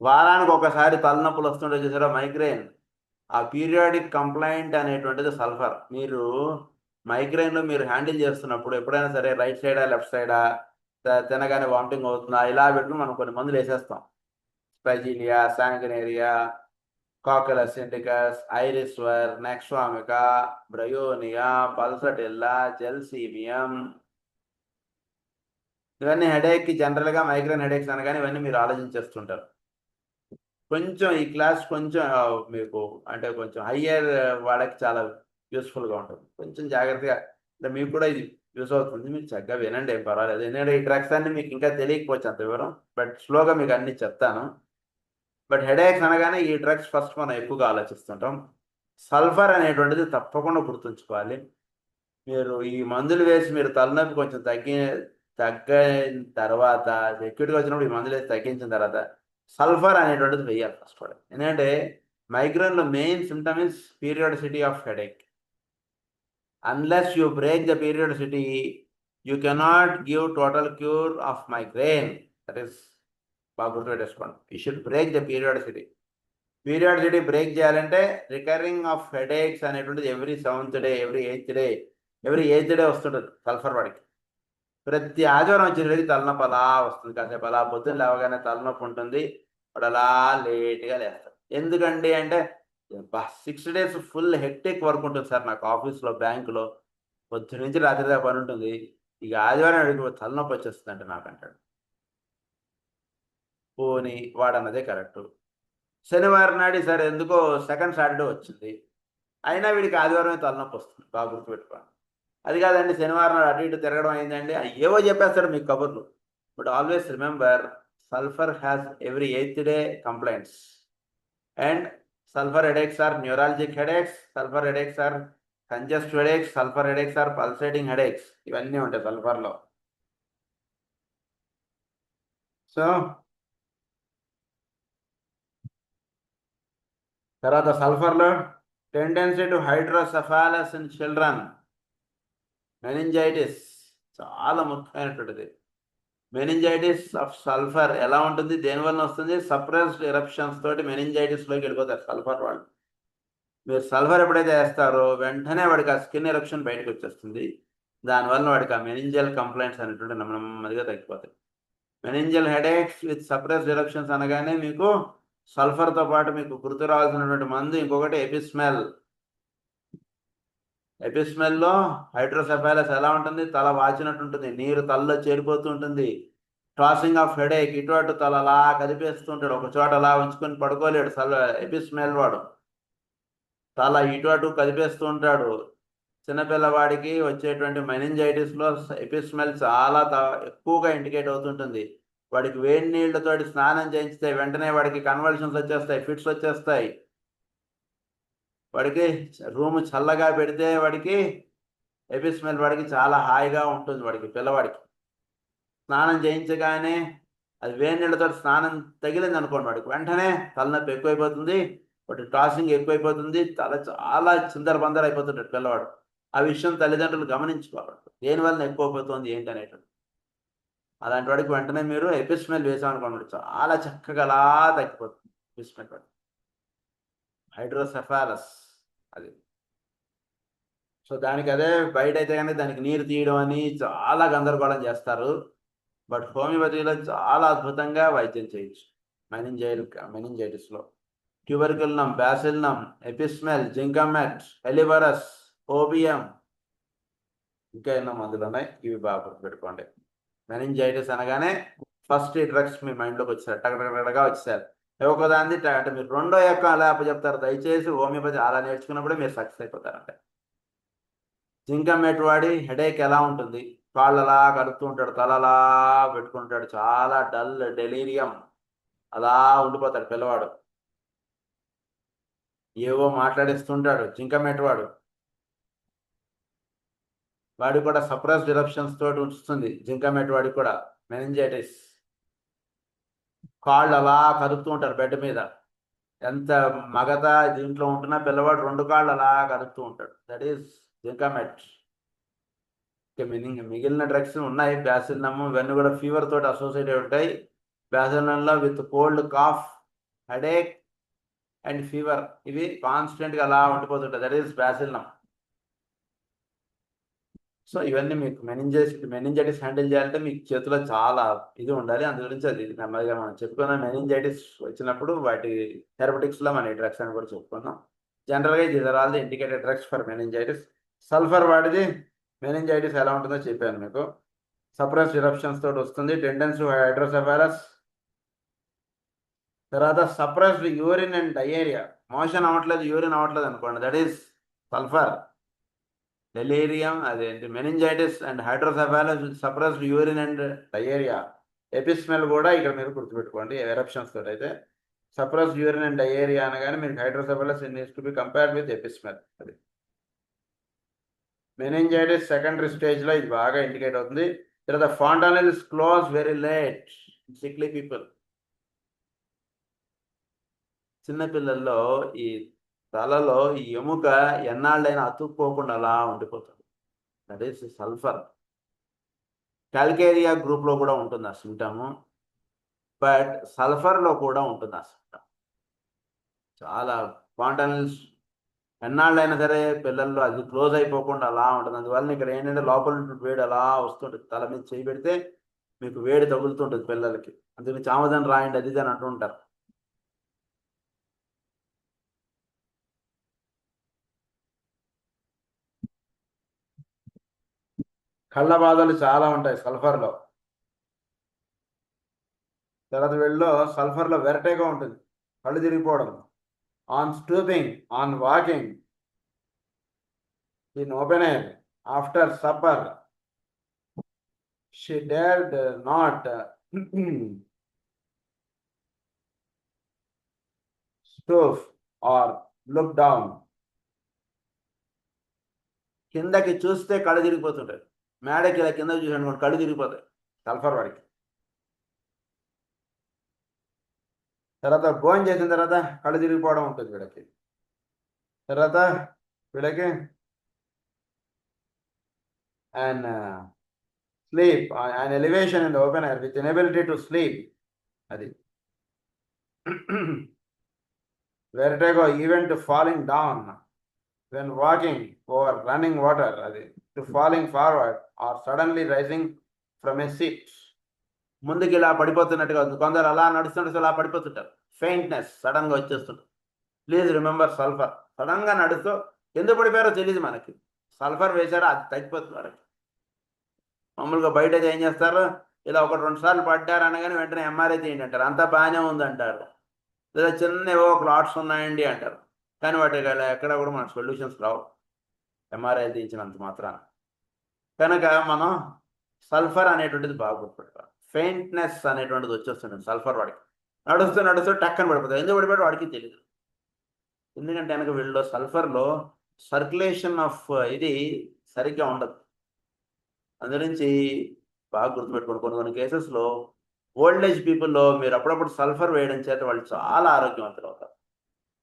Speaker 1: వారానికి ఒకసారి తలనొప్పులు వస్తుంటే చూసారా, మైగ్రేన్, ఆ పీరియాడిక్ కంప్లైంట్ అనేటువంటిది సల్ఫర్. మీరు మైగ్రేన్లో మీరు హ్యాండిల్ చేస్తున్నప్పుడు ఎప్పుడైనా సరే రైట్ సైడా లెఫ్ట్ సైడా తినగానే వామిటింగ్ అవుతుందా ఇలా పెట్టుకుని మనం కొన్ని మందులు వేసేస్తాం. Spigelia, sanguinaria, cocculus indicus, iris versicolor, nux vomica, bryonia, pulsatilla, gelsemium, ఇవన్నీ హెడేక్కి జనరల్గా మైగ్రేన్ హెడేక్స్ అనగానే ఇవన్నీ మీరు ఆలోచించేస్తుంటారు. కొంచెం ఈ క్లాస్ కొంచెం మీకు అంటే కొంచెం హయ్యర్ వాళ్ళకి చాలా యూస్ఫుల్గా ఉంటుంది. కొంచెం జాగ్రత్తగా అంటే మీకు కూడా ఇది యూస్ అవుతుంది. మీరు చక్కగా వినండి, ఏం పర్వాలేదు. ఎందుకంటే ఈ డ్రగ్స్ అన్ని మీకు ఇంకా తెలియకపోవచ్చు అంత వివరం, బట్ స్లోగా మీకు అన్ని చెప్తాను. బట్ హెడేక్స్ అనగానే ఈ డ్రగ్స్ ఫస్ట్ మనం ఎక్కువగా ఆలోచిస్తుంటాం. సల్ఫర్ అనేటువంటిది తప్పకుండా గుర్తుంచుకోవాలి. మీరు ఈ మందులు వేసి మీరు తలనొప్పి కొంచెం తగ్గిన తర్వాత సెక్యూరిటీ వచ్చినప్పుడు ఈ మందులు వేసి తగ్గించిన తర్వాత సల్ఫర్ అనేటువంటిది వేయాలి ఫస్ట్ కూడా. ఎందుకంటే మైగ్రేన్లో main symptom is periodicity of headache. Unless you break the periodicity you cannot give total cure of migraine. That is బాగా గుర్తుపెట్టేసుకోండి. You should break the periodicity. Periodicity break చేయాలంటే రికరింగ్ ఆఫ్ హెడేక్స్ అనేటువంటిది every 7th day, every 8th day వస్తుంటుంది sulphur వాడికి. ప్రతి ఆదివారం వచ్చేసరికి తలనొప్పి అలా వస్తుంది. కాసేపు అలా పొద్దున్న లేవగానే తలనొప్పి ఉంటుంది. వాడు అలా లేట్గా లేస్తాడు. ఎందుకండి అంటే 6 days ఫుల్ హెక్టిక్ వర్క్ ఉంటుంది సార్ నాకు ఆఫీస్లో, బ్యాంకులో. పొద్దు నుంచి రాత్రి దాకా పని ఉంటుంది. ఇక ఆదివారం అడిగి తలనొప్పి వచ్చేస్తుందంటే నాకు అంటాడు. పోనీ వాడన్నదే కరెక్టు. శనివారం నాడు సరే ఎందుకో సెకండ్ సాటర్డే వచ్చింది, అయినా వీడికి ఆదివారమే తలనొప్పి వస్తుంది. బాగా గుర్తుపెట్టుకోండి. అది కాదండి శనివారం నాడు అటు ఇటు తిరగడం అయిందండి, ఏవో చెప్పేస్తాడు మీకు కబుర్లు. But always remember, sulphur has every 8th day complaints. And sulphur headaches are neuralgic headaches, sulphur headaches are congest headaches, sulphur headaches are pulsating headaches. ఇవన్నీ ఉంటాయి సల్ఫర్లో. సో తర్వాత సల్ఫర్లో tendency to hydrocephalus in children, meningitis చాలా ముఖ్యమైనటువంటిది. Meningitis of sulphur ఎలా ఉంటుంది, దేనివల్ల వస్తుంది? సప్రెస్డ్ ఎరప్షన్స్ తోటి మెనింజైటిస్లోకి వెళ్ళిపోతారు సల్ఫర్ వాళ్ళు. మీరు సల్ఫర్ ఎప్పుడైతే వేస్తారో వెంటనే వాడికి ఆ స్కిన్ ఎరప్షన్ బయటకు వచ్చేస్తుంది. దానివల్ల వాడికి ఆ మెనింజల్ కంప్లైంట్స్ అనేటువంటి నెమ్మదిగా తగ్గిపోతాయి. మెనింజల్ హెడేక్స్ విత్ సప్రెస్డ్ ఎరప్షన్స్ అనగానే మీకు సల్ఫర్తో పాటు మీకు గుర్తు రావాల్సినటువంటి మందు ఇంకొకటి ఎపిస్మెల్. ఎపిస్మెల్లో హైడ్రోసెఫాలస్ ఎలా ఉంటుంది? తల వాచినట్టు ఉంటుంది, నీరు తలలో చేరిపోతూ ఉంటుంది. టాసింగ్ ఆఫ్ హెడేక్, ఇటు అటు తల అలా కదిపేస్తుంటాడు, ఒక చోట అలా ఉంచుకొని పడుకోలేడు. ఎపిస్మెల్ వాడు తల ఇటు అటు కదిపేస్తూ ఉంటాడు. చిన్నపిల్లవాడికి వచ్చేటువంటి మెనింజైటిస్లో ఎపిస్మెల్ చాలా ఎక్కువగా ఇండికేట్ అవుతుంటుంది. వాడికి వేడి నీళ్లతోటి స్నానం చేయిస్తే వెంటనే వాడికి కన్వల్షన్స్ వచ్చేస్తాయి, ఫిట్స్ వచ్చేస్తాయి. వాడికి రూమ్ చల్లగా పెడితే వాడికి ఎపిస్మెల్ వాడికి చాలా హాయిగా ఉంటుంది. వాడికి పిల్లవాడికి స్నానం చేయించగానే అది వేడి నీళ్ళతో స్నానం తగిలింది అనుకోండి, వాడికి వెంటనే తలనొప్పి ఎక్కువైపోతుంది, వాటి టాసింగ్ ఎక్కువైపోతుంది, తల చాలా చిందరబందర అయిపోతుంటాడు పిల్లవాడు. ఆ విషయం తల్లిదండ్రులు గమనించుకోవాలి, దేనివల్ల ఎక్కువ అయిపోతుంది ఏంటి అనేటువంటి. అలాంటి వాడికి వెంటనే మీరు ఎపిస్మెల్ వేసామనుకోండి చాలా చక్కగా అలా తగ్గిపోతుంది ఎపిస్మెల్ వాడి. హైడ్రోసెఫాలస్ అది. సో దానికి అదే బయట అయితే కానీ దానికి నీరు తీయడం అని చాలా గందరగోళం చేస్తారు. బట్ హోమియోపతిలో చాలా అద్భుతంగా వైద్యం చేయొచ్చు మెనింజైటిస్లో. ట్యూబర్కులినం, బ్యాసిలినం, ఎపిస్మెల్, జింకమెట్, హెలివరస్, ఓబియం, ఇంకా ఎన్నో మందులు ఉన్నాయి. ఇవి బాగా గుర్తుపెట్టుకోండి. మెనింజైటిస్ అనగానే ఫస్ట్ ఈ డ్రగ్స్ మీ మైండ్లోకి వచ్చారు, టగటగటగా వచ్చారు. ఒకదాన్ని అంటే మీరు రెండో యొక్క అలా చెప్తారు. దయచేసి హోమియోపతి అలా నేర్చుకున్నప్పుడే మీరు సక్సెస్ అయిపోతారంటే. జింకమెట్ వాడి హెడేక్ ఎలా ఉంటుంది? కాళ్ళు అలా కడుపుతూ ఉంటాడు, తల అలా పెట్టుకుంటాడు, చాలా డల్ డెలీరియం, అలా ఉండిపోతాడు పిల్లవాడు, ఏవో మాట్లాడిస్తుంటాడు. జింకమెట్ వాడి కూడా సప్రెస్డ్ ఎరప్షన్స్ తోటి ఉంచుతుంది. జింకమెట్ వాడికి కూడా మెనింజైటిస్. కాళ్ళు అలా కదుపుతూ ఉంటారు బెడ్ మీద, ఎంత మగత దీంట్లో ఉంటున్నా పిల్లవాడు రెండు కాళ్ళు అలా కదుపుతూ ఉంటాడు. That is zincum met. మిగిలిన డ్రగ్స్ ఉన్నాయి, బ్యాసిలినమ్, ఇవన్నీ కూడా ఫీవర్ తోటి అసోసియేట్ ఉంటాయి. బ్యాసిలినంలో with cold, cough, headache, and fever, ఇవి కాన్స్టెంట్గా అలా ఉండిపోతుంటాయి. That is bacillinum. సో ఇవన్నీ మీకు మెనింజైటిస్ హ్యాండిల్ చేయాలంటే మీకు చేతిలో చాలా ఇది ఉండాలి. అందు గురించి అది నెమ్మదిగా మనం చెప్పుకున్నాం. మెనింజైటిస్ వచ్చినప్పుడు వాటి థెరపటిక్స్లో మన డ్రగ్స్ అని కూడా చెప్పుకున్నాం. జనరల్గా these are all the indicated drugs for meningitis. Sulphur వాడిది మెనింజైటిస్ ఎలా ఉంటుందో చెప్పాను మీకు. సప్రెస్ ఇరప్షన్స్ తోటి వస్తుంది, టెండెన్స్ హైడ్రోసెఫాలస్. తర్వాత suppressed urine and diarrhoea, motion అవ్వట్లేదు, యూరిన్ అవ్వట్లేదు అనుకోండి, దట్ ఈస్ సల్ఫర్. డెలీరియం, అదేంటి meningitis and hydrocephalus, suppressed urine and diarrhoea. Apis mel కూడా ఇక్కడ మీరు గుర్తుపెట్టుకోండి ఎరప్షన్స్ తోటి అయితే. సప్రెస్డ్ యూరిన్ అండ్ డయేరియా అనగానే మీకు hydrocephalus needs to be compared with apis mel. అది మెనింజైటిస్ సెకండరీ స్టేజ్లో ఇది బాగా ఇండికేట్ అవుతుంది. తర్వాత fontanelles close very late, sickly people. చిన్నపిల్లల్లో ఈ తలలో ఈ ఎముక ఎన్నాళ్ళైనా అతుక్కోకుండా అలా ఉండిపోతుంది. That is sulphur. క్యాల్కేరియా గ్రూప్లో కూడా ఉంటుంది ఆ సిమ్టము, బట్ సల్ఫర్లో కూడా ఉంటుంది ఆ సిమ్టమ్. చాలా ఫాంటానెల్స్ ఎన్నాళ్ళైనా సరే పిల్లల్లో అది క్లోజ్ అయిపోకుండా అలా ఉంటుంది. అందువల్ల ఇక్కడ ఏంటంటే లోపల వేడి అలా వస్తుంటుంది. తల మీద చేయి పెడితే మీకు వేడి తగులుతుంటుంది పిల్లలకి. అందుకని చామదని రాయండి అది అని అంటుంటారు. కళ్ళ బాధలు చాలా ఉంటాయి సల్ఫర్లో. తర్వాత వీళ్ళలో సల్ఫర్లో వెరటేగా ఉంటుంది, కళ్ళు తిరిగిపోవడం. On stooping, on walking, in open air, after supper, she dared not stoop or look down. కిందకి చూస్తే కళ్ళు తిరిగిపోతుంటాయి. మేడకి ఇలా కిందకి చూసాను కళ్ళు తిరిగిపోతాయి సల్ఫర్ వాడికి. తర్వాత భోజనం చేసిన తర్వాత కళ్ళు తిరిగిపోవడం ఉంటుంది వీళ్ళకి. తర్వాత వీళ్ళకి and sleep, and elevation in the open air with inability to sleep. అది vertigo even to falling down when walking over running water, అది to falling forward or suddenly rising from a seat. ముందుకి ఇలా పడిపోతున్నట్టుగా ఉంది, కొందరు అలా నడుస్తుంటే అలా పడిపోతుంటారు. ఫెయింట్నెస్ సడన్గా వచ్చేస్తుంటుంది. Please remember sulphur. సడన్గా నడుస్తూ ఎందుకు పడిపోయారో తెలియదు మనకి, సల్ఫర్ వేశారో అది తగ్గిపోతుంది వాళ్ళకి. మామూలుగా బయట ఏం చేస్తారు, ఇలా 1-2 సార్లు పడ్డారు అనగానే వెంటనే ఎంఆర్ఐ తీయండి అంటారు, అంతా బాగానే ఉంది అంటారు. లేదా చిన్న ఏవో క్లాట్స్ ఉన్నాయండి అంటారు. కానీ వాటి ఎక్కడ కూడా మనకు సొల్యూషన్స్ రావు ఎంఆర్ఐ తీయించినంత మాత్రాన. కనుక మనం సల్ఫర్ అనేటువంటిది బాగా గుర్తుపెట్టుకోవాలి. ఫెయింట్నెస్ అనేటువంటిది వచ్చేస్తుంది సల్ఫర్ వాడికి. నడుస్తూ టక్కన పడిపోతుంది. ఎందుకు పడిపోయాడు వాడికి తెలియదు. ఎందుకంటే కనుక వీళ్ళలో సల్ఫర్లో సర్క్యులేషన్ ఆఫ్ ఇది సరిగ్గా ఉండదు. అందుగురించి బాగా గుర్తుపెట్టుకోండి. కొన్ని కేసెస్లో ఓల్డ్ ఏజ్ పీపుల్లో మీరు అప్పుడప్పుడు సల్ఫర్ వేయడం చేత వాళ్ళు చాలా ఆరోగ్యవంతులు అవుతారు,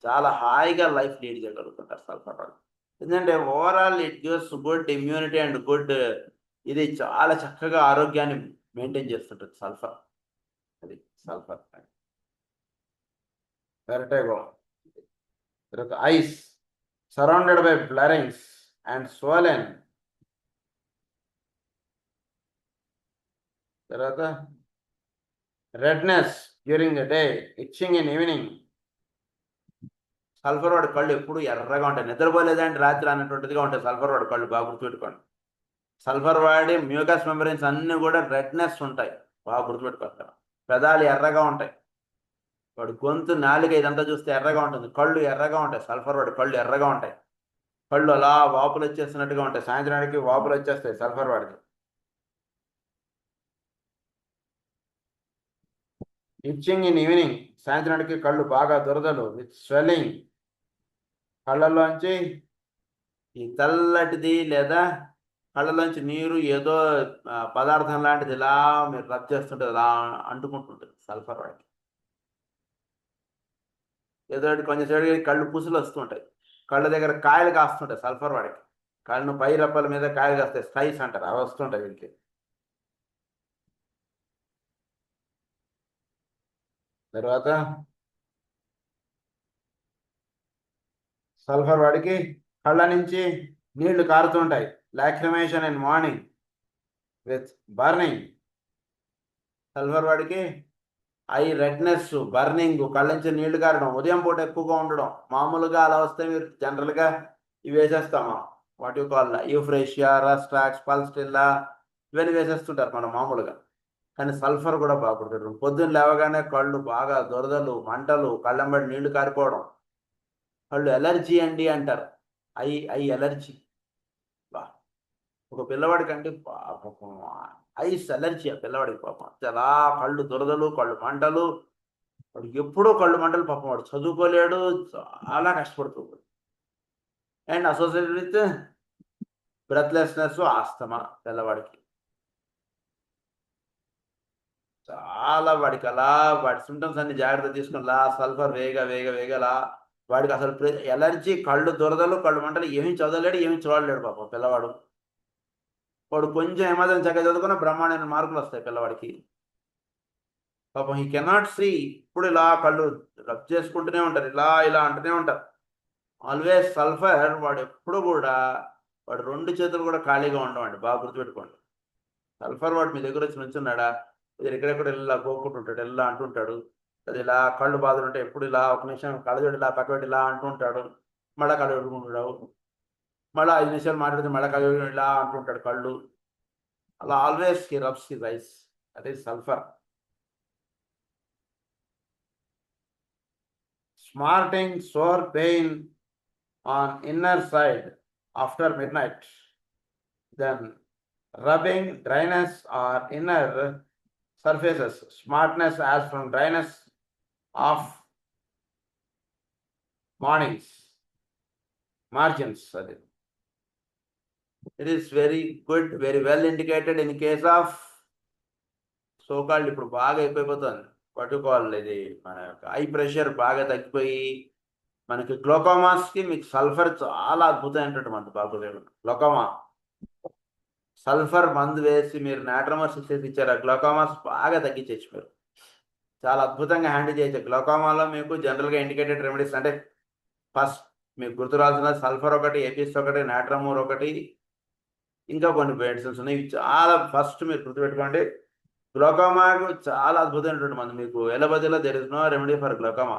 Speaker 1: చాలా హాయిగా లైఫ్ లీడ్ చేయగలుగుతుంటారు సల్ఫర్ వాళ్ళు. ఎందుకంటే overall it gives good immunity and good, ఇది చాలా చక్కగా ఆరోగ్యాన్ని మెయింటైన్ చేస్తుంటుంది సల్ఫర్. అది సల్ఫర్. వెర్టిగో, తర్వాత eyes surrounded by blurrings and swollen. తర్వాత redness during the day, itching in evening. Sulphur వాడి కళ్ళు ఎప్పుడు ఎర్రగా ఉంటాయి, నిద్రపోలేదంటే రాత్రి అన్నటువంటిదిగా ఉంటాయి సల్ఫర్ వాడి కళ్ళు. బాగా గుర్తుపెట్టుకోండి. సల్ఫర్ వాడి మ్యూకస్ మెంబ్రెన్స్ అన్నీ కూడా రెడ్నెస్ ఉంటాయి, బాగా గుర్తుపెట్టుకుంటారు. పెదాలు ఎర్రగా ఉంటాయి, వాడి గొంతు నాలుక ఇదంతా చూస్తే ఎర్రగా ఉంటుంది. కళ్ళు ఎర్రగా ఉంటాయి, సల్ఫర్ వాడి కళ్ళు ఎర్రగా ఉంటాయి. కళ్ళు అలా వాపులు వచ్చేస్తున్నట్టుగా ఉంటాయి, సాయంత్రానికి వాపులు వచ్చేస్తాయి సల్ఫర్ వాడికి. ఇచ్చింగ్ ఇన్ ఈవినింగ్, సాయంత్రానికి కళ్ళు బాగా దురదలు, విత్ స్వెల్లింగ్. కళ్ళల్లోంచి ఈ తెల్లటిది లేదా కళ్ళలోంచి నీరు ఏదో పదార్థం లాంటిది ఇలా మీరు రబ్ చేస్తుంటుంది, అలా అంటుకుంటుంటుంది సల్ఫర్ వాడికి. ఏదో కొంచెంసేపు కళ్ళు పుసులు వస్తుంటాయి, కళ్ళ దగ్గర కాయలు కాస్తుంటాయి సల్ఫర్ వాడికి. కళ్ళు పై రప్పల మీద కాయలు కాస్తాయి, స్టైస్ అంటారు, అవి వస్తుంటాయి వీళ్ళకి. తర్వాత సల్ఫర్ వాడికి కళ్ళ నుంచి నీళ్లు కారుతుంటాయి. Lacrimation in morning with burning. Sulphur వాడికి ఐ రెడ్నెస్, బర్నింగ్, కళ్ళ నుంచి నీళ్లు కారడం, ఉదయం పూట ఎక్కువగా ఉండడం. మామూలుగా అలా వస్తే మీరు జనరల్గా ఇవి వేసేస్తామా, వాటి కాల్ యూఫ్రేషియా, రస్టాక్స్, పల్స్టిల్లా ఇవన్నీ వేసేస్తుంటారు మనం మామూలుగా. కానీ సల్ఫర్ కూడా బాగుంటుంది. పొద్దున్న లేవగానే కళ్ళు బాగా దురదలు, మంటలు, కళ్ళంబడి నీళ్లు కారిపోవడం, కళ్ళు ఎలర్జీ అండి అంటారు. I allergy. బా, ఒక పిల్లవాడికి అంటే పాపం ఐస్ ఎలర్జీ ఆ పిల్లవాడికి. పాపం చాలా కళ్ళు దురదలు, కళ్ళు మంటలు, వాడు ఎప్పుడూ కళ్ళు మంటలు. పాపం వాడు చదువుకోలేడు, చాలా కష్టపడుతుంది. And associated with breathlessness, asthma పిల్లవాడికి. చాలా వాడికి అలా వాడి సిమ్టమ్స్ అన్ని జాగ్రత్త తీసుకుని సల్ఫర్ వేగలా వాడికి అసలు ఎలర్జీ, కళ్ళు దురదలు, కళ్ళు మంటలు, ఏమీ చదవలేడు, ఏమీ చూడలేడు పాపం పిల్లవాడు. వాడు కొంచెం ఏమాత్రం చక్కగా చదువుకున్న బ్రహ్మాండమైన మార్కులు వస్తాయి పిల్లవాడికి. పాపం హీ కెనాట్ సీ. ఇప్పుడు ఇలా కళ్ళు రబ్ చేసుకుంటూనే ఉంటారు, ఇలా అంటూనే ఉంటారు. Always sulphur. వాడు ఎప్పుడు కూడా వాడు రెండు చేతులు కూడా ఖాళీగా ఉండవండి, బాగా గుర్తుపెట్టుకోండి. సల్ఫర్ వాడు మీ దగ్గర వచ్చి నుంచున్నాడా, ఎక్కడెక్కడ ఇలా గోక్కుంటుంటాడు, ఇలా అంటుంటాడు. అది ఇలా కళ్ళు బాధలు ఉంటాయి, ఎప్పుడు ఇలా ఒక నిమిషం కళ్ళజోడు ఇలా పక్కబెట్టి ఇలా అంటుంటాడు, మళ్ళీ కళ్ళు పెట్టుకుంటాడు, మళ్ళీ 5 నిమిషాలు మాట్లాడితే మళ్ళీ కళ్ళు ఇలా అంటుంటాడు కళ్ళు. అలా always he rubs his eyes. That is sulphur. Smarting, sore pain on inner side after midnight. Then rubbing, dryness or inner surfaces, smartness as from dryness of mornings, margins. It is very good, very well indicated in case of so-called ఇప్పుడు బాగా ఎక్కువైపోతుంది పట్టుకోవాలి. ఇది మన యొక్క I pressure బాగా తగ్గిపోయి మనకి గ్లోకోమాస్కి మీకు సల్ఫర్ చాలా అద్భుతమైనటువంటి మందు. బాగులేదు గ్లోకోమా సల్ఫర్ మందు వేసి మీరు నాట్రమోర్ 6 ఇచ్చారు, ఆ గ్లోకోమాస్ బాగా తగ్గించచ్చు. మీరు చాలా అద్భుతంగా హ్యాండిల్ చేయొచ్చు. గ్లోకోమాలో మీకు జనరల్గా ఇండికేటెడ్ రెమెడీస్ అంటే ఫస్ట్ మీకు గుర్తురాల్సిన సల్ఫర్ ఒకటి, ఎపిస్ ఒకటి, నాట్రమోర్ ఒకటి, ఇంకా కొన్ని మెడిసిన్స్ ఉన్నాయి. చాలా ఫస్ట్ మీరు గుర్తుపెట్టుకోండి, గ్లోకోమాకు చాలా అద్భుతమైనటువంటి మందు. మీకు ఎలబదిలో there is no remedy for glaucoma.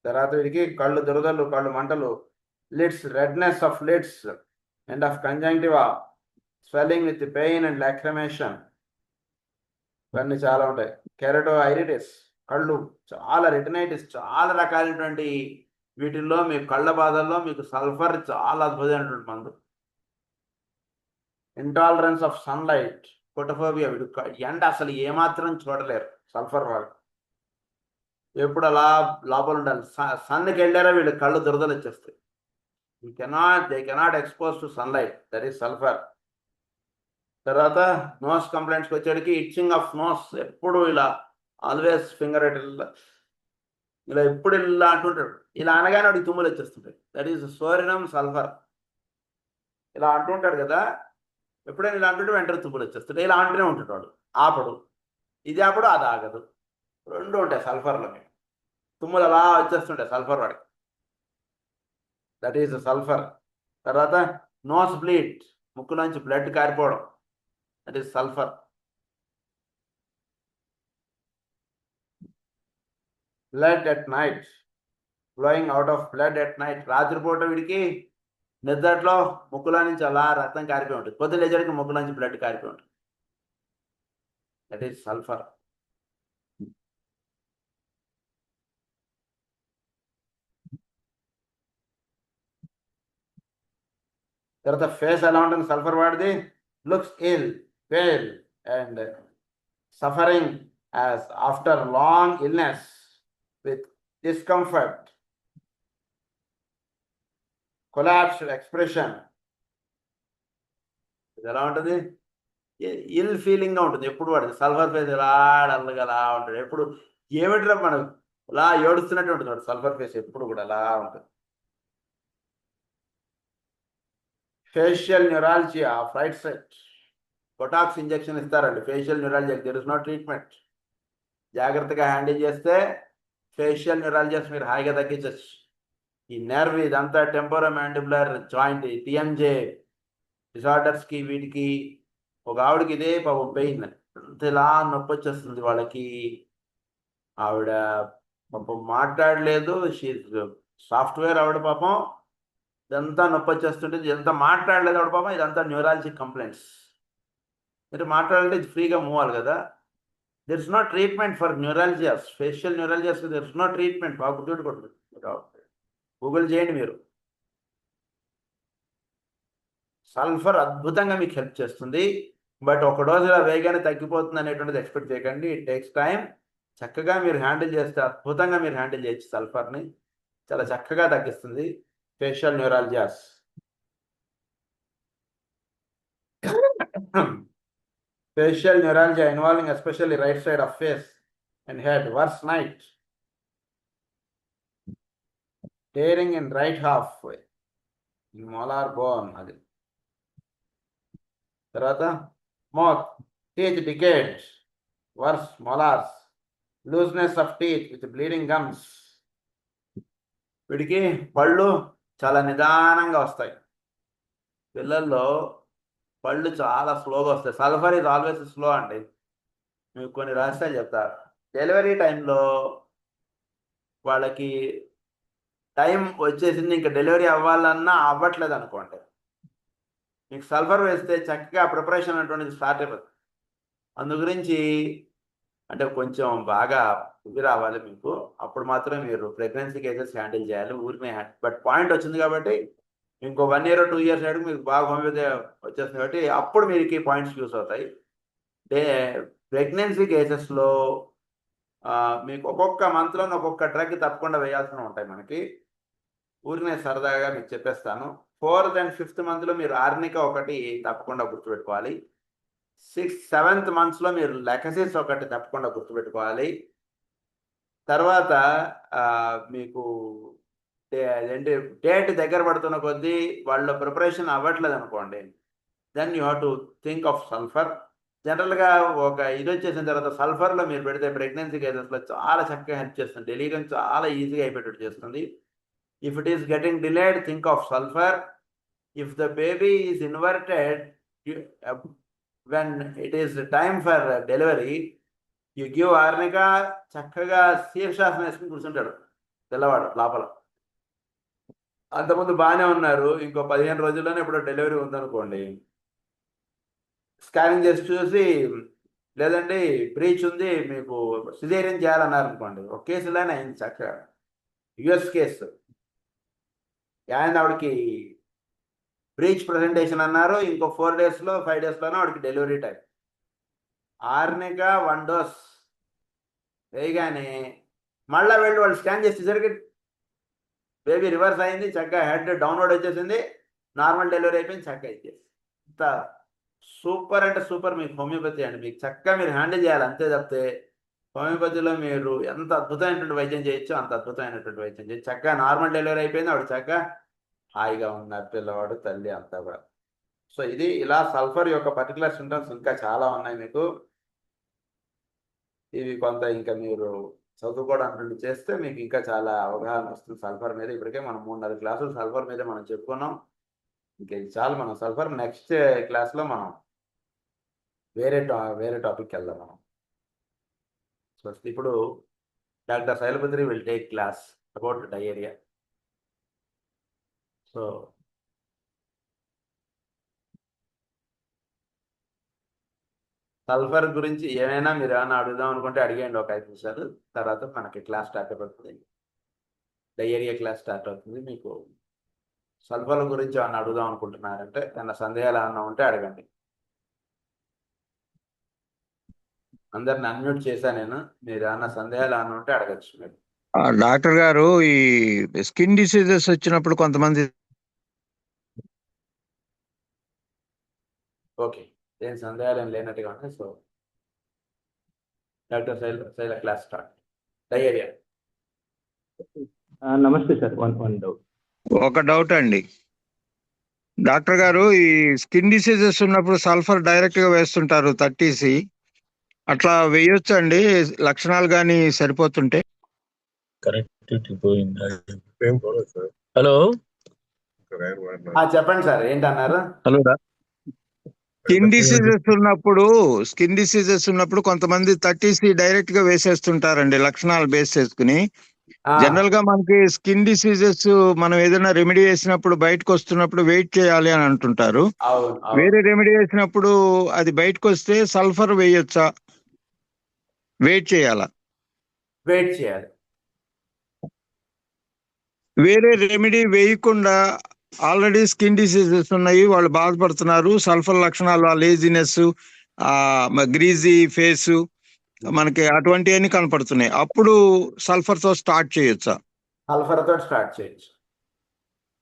Speaker 1: తర్వాత వీడికి కళ్ళు దురదలు, కళ్ళు మంటలు, lids, redness of lids and of conjunctiva, swelling with pain and lacrimation, ఇవన్నీ చాలా ఉంటాయి. కెరటో ఐరిటిస్, కళ్ళు చాలా, రెటినైటిస్, చాలా రకాలైనటువంటి వీటిల్లో మీకు కళ్ళ బాధల్లో మీకు సల్ఫర్ చాలా అద్భుతమైనటువంటి మందు. ఇంటాలరెన్స్ ఆఫ్ సన్లైట్, ఫోటోఫోబియా, వీడు ఎండ అసలు ఏమాత్రం చూడలేరు సల్ఫర్ వాళ్ళు. ఎప్పుడు అలా లోపల ఉండాలి. సన్కి వెళ్ళారా వీళ్ళు కళ్ళు దురదలు వచ్చేస్తాయి. They cannot expose to sunlight. That is sulphur. తర్వాత నోస్ కంప్లైంట్స్కి వచ్చేటికి ఇచ్చింగ్ ఆఫ్ నోస్, ఎప్పుడు ఇలా ఆల్వేస్ ఫింగర్ ఇలా ఎప్పుడు ఇలా అంటుంటాడు. ఇలా అనగానే వాడికి తుమ్ములు వచ్చేస్తుంటాయి. That is psorinum sulphur. ఇలా అంటుంటాడు కదా, ఎప్పుడైనా ఇలా అంటుంటే వెంటనే తుమ్ములు వచ్చేస్తుంటాయి. ఇలా అంటూనే ఉంటాడు వాడు, ఆపడు. ఇది ఆపడు, అది ఆగదు, రెండు ఉంటాయి సల్ఫర్లో. తుమ్ములు అలా వచ్చేస్తుంటాయి సల్ఫర్ వాడికి. That is sulphur. తర్వాత నోస్ బ్లీడ్, ముక్కులోంచి బ్లడ్ కారిపోవడం, that is sulphur. Blood at night, flowing out of blood at night. రాత్రిపూట వీడికి నిద్రలో ముక్కులో నుంచి అలా రక్తం కారిపోయి ఉంటుంది, పొద్దున లేచరికి ముక్కులో నుంచి బ్లడ్ కారిపోయి ఉంటుంది. That is sulphur. తర్వాత ఫేస్ ఎలా ఉంటుంది సల్ఫర్ వాడిది? Looks ill, pale and suffering as after long illness with discomfort, collapsed expression. ఇది ఎలా ఉంటుంది? ఇల్ ఫీలింగ్గా ఉంటుంది ఎప్పుడు వాడిది. సల్ఫర్ ఫేస్ ఎలా డల్గా అలా ఉంటుంది ఎప్పుడు. ఏమిట్రా మనం అలా ఏడుస్తున్నట్టు ఉంటుంది వాడు సల్ఫర్ ఫేస్ ఎప్పుడు కూడా అలా ఉంటుంది. Facial neuralgia of right side, botox injection ఇస్తారండి facial neuralgia. There is no treatment. జాగ్రత్తగా హ్యాండిల్ చేస్తే ఫేషియల్ న్యూరాలజీస్ మీరు హాయిగా తగ్గించచ్చు. ఈ నెర్వ్ ఇదంతా టెంపోరోమాండిబులర్ జాయింట్ టిఎంజే డిసార్డర్స్కి వీటికి ఒక ఆవిడకి ఇదే పాపం పెయిన్ ఇలా నొప్పి వచ్చేస్తుంది వాళ్ళకి. ఆవిడ పాపం మాట్లాడలేదు. షీ సాఫ్ట్వేర్ ఆవిడ పాపం. ఇదంతా నొప్పి వచ్చేస్తుంటుంది. ఇదంతా మాట్లాడలేదు ఆవిడ పాపం. ఇదంతా న్యూరాలజీ కంప్లైంట్స్. మీరు మాట్లాడాలంటే ఇది ఫ్రీగా మూవ్ అవ్వాలి కదా. There is no treatment for neuralgias, facial neuralgias. There is no treatment. బాగా గుర్తుపెట్టుకోండి. గూగుల్ చేయండి మీరు. సల్ఫర్ అద్భుతంగా మీకు హెల్ప్ చేస్తుంది. బట్ ఒక డోసులో వేగానే తగ్గిపోతుంది అనేటువంటిది ఎక్స్పెక్ట్ చేయకండి. It takes time. చక్కగా మీరు హ్యాండిల్ చేస్తే అద్భుతంగా మీరు హ్యాండిల్ చేయొచ్చు. సల్ఫర్ని చాలా చక్కగా తగ్గిస్తుంది facial న్యూరాలజియాస్. Facial neuralgia involving especially right side of face and head. Worst night. Tearing in right half. In molar bone. అది తర్వాత mouth. Teeth decayed. Worse molars. Looseness of teeth with bleeding gums. వీడికి పళ్ళు చాలా నిదానంగా వస్తాయి. పిల్లల్లో పళ్ళు చాలా స్లోగా వస్తాయి. సల్ఫర్ ఈజ్ ఆల్వేస్ స్లో అండి. మీకు కొన్ని రహస్యాలు చెప్తారు. డెలివరీ టైంలో వాళ్ళకి టైం వచ్చేసింది, ఇంకా డెలివరీ అవ్వాలన్నా అవ్వట్లేదు అనుకోండి, మీకు సల్ఫర్ వేస్తే చక్కగా ప్రిపరేషన్ అనేటువంటిది స్టార్ట్ అయిపోతుంది. అందు గురించి అంటే కొంచెం బాగా ఇది రావాలి మీకు. అప్పుడు మాత్రం మీరు ప్రెగ్నెన్సీ కేసెస్ హ్యాండిల్ చేయాలి. ఊరినే బట్ పాయింట్ వచ్చింది కాబట్టి ఇంకో 1 year or 2 years అడిగి మీకు బాగా హోమియోపతి వచ్చేస్తుంది కాబట్టి అప్పుడు మీకు పాయింట్స్ యూస్ అవుతాయి. ప్రెగ్నెన్సీ కేసెస్లో మీకు ఒక్కొక్క మంత్లో ఒక్కొక్క డ్రగ్ తప్పకుండా వేయాల్సి ఉంటాయి. మనకి ఊరినే సరదాగా మీకు చెప్పేస్తాను. 4th and 5th monthలో మీరు ఆర్నికా ఒకటి తప్పకుండా గుర్తుపెట్టుకోవాలి. 6th, 7th monthsలో మీరు లెకసిస్ ఒకటి తప్పకుండా గుర్తుపెట్టుకోవాలి. తర్వాత మీకు డేట్ దగ్గర పడుతున్న కొద్దీ వాళ్ళ ప్రిపరేషన్ అవ్వట్లేదు అనుకోండి, then you have to think of sulphur. జనరల్గా ఒక ఇది వచ్చేసిన తర్వాత సల్ఫర్లో మీరు పెడితే ప్రెగ్నెన్సీ కేసెస్లో చాలా చక్కగా హెల్ప్ చేస్తుంది. డెలివరీ చాలా ఈజీగా అయిపోయేటట్టు చేస్తుంది. If it is getting delayed, think of sulphur. If the baby is inverted, when it is time for delivery, you give arnica. చక్కగా శీర్షాసనం వేసుకుని కూర్చుంటాడు పిల్లవాడు లోపల. అంతకుముందు బాగానే ఉన్నారు, ఇంకో 15 రోజుల్లోనే ఇప్పుడు డెలివరీ ఉందనుకోండి, స్కానింగ్ చేసి చూసి లేదండి బ్రీచ్ ఉంది, మీకు సిజేరియన్ చేయాలన్నారు అనుకోండి. ఒక కేసు ఇలానే అయింది చక్కగా. యుఎస్ కేసు ఆయన ఆవిడకి బ్రీచ్ ప్రజెంటేషన్ అన్నారు. ఇంకో 4 daysలో 5 daysలోనే ఆవిడకి డెలివరీ టైం. ఆర్నికా 1 dose వేయగానే మళ్ళీ వెళ్ళి వాళ్ళు స్కాన్ చేసేసరికి బేబీ రివర్స్ అయింది. చక్కగా హెడ్ డౌన్వర్డ్ వచ్చేసింది. నార్మల్ డెలివరీ అయిపోయింది. చక్కగా ఇచ్చేసి ఇంత సూపర్ అంటే సూపర్ మీకు హోమియోపతి అండి. మీకు చక్కగా మీరు హ్యాండిల్ చేయాలి అంతే తప్పితే హోమియోపతిలో మీరు ఎంత అద్భుతమైనటువంటి వైద్యం చేయొచ్చు అంత అద్భుతమైనటువంటి వైద్యం చేయొచ్చు. చక్కగా నార్మల్ డెలివరీ అయిపోయింది. ఆవిడ చక్కగా హాయిగా ఉన్నారు పిల్లవాడు, తల్లి అంతా కూడా. సో ఇది ఇలా సల్ఫర్ యొక్క పర్టికులర్ సింటమ్స్ ఇంకా చాలా ఉన్నాయి మీకు. ఇవి కొంత ఇంకా మీరు చదువుకోవడానికి చేస్తే మీకు ఇంకా చాలా అవగాహన వస్తుంది సల్ఫర్ మీద. ఇప్పటికే మనం 3-4 క్లాసులు సల్ఫర్ మీద మనం చెప్పుకున్నాం. ఇంకా చాలు. మనం సల్ఫర్ నెక్స్ట్ క్లాస్లో మనం వేరే టాపిక్ వెళ్దాం మనం. సో ఇప్పుడు doctor Shailaputri will take class about diarrhoea. So sulphur గురించి ఏమైనా మీరు ఏమైనా అడుగుదాం అనుకుంటే అడిగేయండి ఒక 5 నిమిషాలు. తర్వాత మనకి క్లాస్ స్టార్ట్ అయిపోతుంది. డయేరియా క్లాస్ స్టార్ట్ అవుతుంది. మీకు సల్ఫర్ గురించి ఏమన్నా అడుగుదాం అనుకుంటున్నారంటే ఏమన్నా సందేహాలు ఏమన్నా ఉంటే అడగండి. అందరిని అన్మ్యూట్ చేశా నేను. మీరు ఏమన్నా సందేహాలు ఏమన్నా ఉంటే అడగచ్చు మీరు.
Speaker 2: డాక్టర్ గారు, ఈ స్కిన్ డిసీజెస్ వచ్చినప్పుడు కొంతమంది
Speaker 1: ఓకే, ఏం సందేహాలు ఏం లేనట్టుగా ఉంటాయి. సో డాక్టర్ శైల క్లాస్ స్టార్ట్. డయేరియా.
Speaker 3: నమస్తే సార్. One doubt.
Speaker 2: ఒక డౌట్ అండి. డాక్టర్ గారు ఈ స్కిన్ డిసీజెస్ ఉన్నప్పుడు సల్ఫర్ డైరెక్ట్ గా వేస్తుంటారు 30సి. అట్లా వేయొచ్చా అండి లక్షణాలు కానీ సరిపోతుంటే?
Speaker 3: కనెక్టివిటీ పోయింది. హలో
Speaker 1: చెప్పండి సార్ ఏంటన్నారు?
Speaker 3: హలో
Speaker 2: స్కిన్ డిసీజెస్ ఉన్నప్పుడు కొంతమంది 30సి డైరెక్ట్ గా వేసేస్తుంటారండి లక్షణాలు బేస్ చేసుకుని.
Speaker 1: ఆ,
Speaker 2: జనరల్ గా మనకి స్కిన్ డిసీజెస్ మనం ఏదైనా రెమెడీ వేసినప్పుడు బయటకు వస్తున్నప్పుడు వెయిట్ చేయాలి అని అంటుంటారు.
Speaker 1: అవును అవును
Speaker 2: వేరే రెమెడీ వేసినప్పుడు అది బయటకు వస్తే సల్ఫర్ వేయొచ్చా, వెయిట్ చేయాలా?
Speaker 1: వెయిట్ చేయాలి.
Speaker 2: వేరే రెమెడీ వేయకుండా ఆల్రెడీ స్కిన్ డిసీజెస్ ఉన్నాయి, వాళ్ళు బాధపడుతున్నారు, సల్ఫర్ లక్షణాలు, ఆ లేజినెస్, ఆ గ్రీజీ ఫేస్ మనకి అటువంటివన్నీ కనపడుతున్నాయి, అప్పుడు సల్ఫర్ తో స్టార్ట్ చేయొచ్చా?
Speaker 1: సల్ఫర్ తోటి స్టార్ట్ చేయొచ్చు.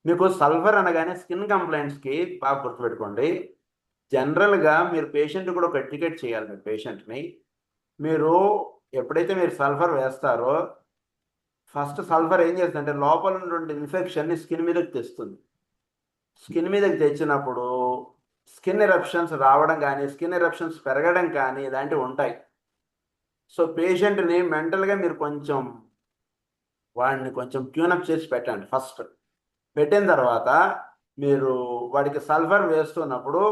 Speaker 1: మీకు సల్ఫర్ అనగానే స్కిన్ కంప్లైంట్స్కి బాగా గుర్తుపెట్టుకోండి. జనరల్గా మీరు పేషెంట్ కూడా ఒక ఎడ్యుకేట్ చేయాలి. మీరు పేషెంట్ని మీరు ఎప్పుడైతే మీరు సల్ఫర్ వేస్తారో ఫస్ట్ సల్ఫర్ ఏం చేస్తుందంటే లోపల ఉన్నటువంటి ఇన్ఫెక్షన్ని స్కిన్ మీదకి తెస్తుంది. స్కిన్ మీదకి తెచ్చినప్పుడు స్కిన్ ఎరప్షన్స్ రావడం కానీ స్కిన్ ఎరప్షన్స్ పెరగడం కానీ ఇలాంటివి ఉంటాయి. సో పేషెంట్ని మెంటల్గా మీరు కొంచెం వాడిని కొంచెం ట్యూనప్ చేసి పెట్టండి. ఫస్ట్ పెట్టిన తర్వాత మీరు వాడికి సల్ఫర్ వేస్తున్నప్పుడు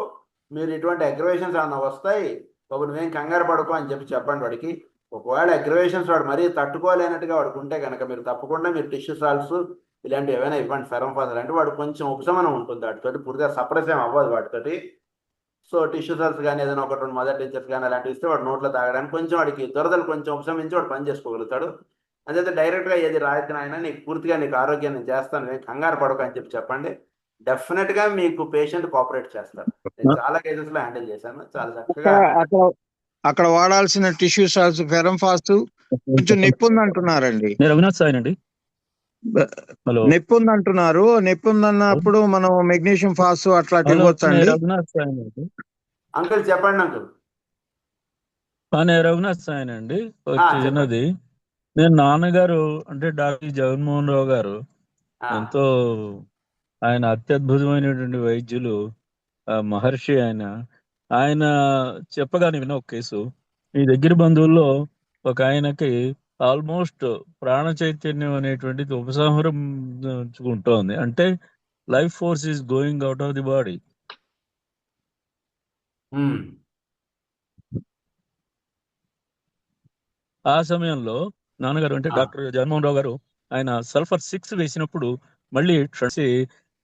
Speaker 1: మీరు ఇటువంటి అగ్రవేషన్స్ ఏమైనా వస్తాయి, ఒక నువ్వేం కంగారు పడుకో అని చెప్పండి వాడికి. ఒకవేళ అగ్రవేషన్స్ వాడు మరీ తట్టుకోలేనట్టుగా వాడికి ఉంటే కనుక మీరు తప్పకుండా మీరు టిష్యూ సాల్ట్స్ ఇలాంటివి ఏమైనా ఇవ్వండి. ఫెరంఫాస్ అంటే వాడు కొంచెం ఉపశమనం ఉంటుంది వాటితోటి, పూర్తిగా సప్రెస్ ఏం అవ్వదు వాటితోటి. సో టిష్యూ సాల్ట్స్ కానీ ఏదైనా ఒక 2 మదర్ టీచర్స్ కానీ అలాంటివి ఇస్తే వాడు నోట్లో తాగడానికి కొంచెం వాడికి దురదలు కొంచెం ఉపశమించి వాడు పని చేసుకోగలుగుతాడు. అదైతే డైరెక్ట్గా ఏది రాయత్న అయినా నీకు పూర్తిగా నీకు ఆరోగ్యాన్ని నేను చేస్తాను, నేను కంగారు పడకు అని చెప్పండి. డెఫినెట్గా మీకు పేషెంట్ కోఆపరేట్ చేస్తారు. నేను చాలా కేసెస్లో హ్యాండిల్ చేశాను, చాలా చక్కగా
Speaker 2: అక్కడ అక్కడ అక్కడ వాడాల్సిన టిష్యూ సాల్స్, ఫెరంఫాస్, కొంచెం నొప్పి ఉంది అంటున్నారండి.
Speaker 3: నేను అవినాష్ సాయి అండి. హలో
Speaker 2: నొప్పి ఉంది అంటున్నారు. నొప్పి ఉందన్నప్పుడు మనం మెగ్నీషియం ఫాస్ అట్లాంటి
Speaker 3: హలో
Speaker 2: ఇవ్వచ్చా
Speaker 3: నేను
Speaker 2: అండి?
Speaker 3: రఘునాథ్ సాయి అండి.
Speaker 1: అంకుల్ చెప్పండి అంకుల్.
Speaker 3: నేను రఘునాథ్ సాయి అండి.
Speaker 1: చెప్పండి.
Speaker 3: చిన్నది, నేను నాన్నగారు అంటే డాక్టర్ జగన్మోహన్ రావు గారు
Speaker 1: ఆ,
Speaker 3: ఎంతో, ఆయన అత్యద్భుతమైనటువంటి వైద్యులు, మహర్షి ఆయన. ఆయన చెప్పగానే విన్న ఒక కేసు, మీ దగ్గర బంధువుల్లో ఒక ఆయనకి ఆల్మోస్ట్ ప్రాణ చైతన్యం అనేటువంటిది ఉపసంహరించుకుంటోంది, అంటే life force is going out of the body.
Speaker 1: Um,
Speaker 3: ఆ సమయంలో నాన్నగారు అంటే
Speaker 1: ఆ,
Speaker 3: డాక్టర్ జగన్మోహన్ రావు గారు ఆయన సల్ఫర్ 6 వేసినప్పుడు మళ్ళీ క్షణసి,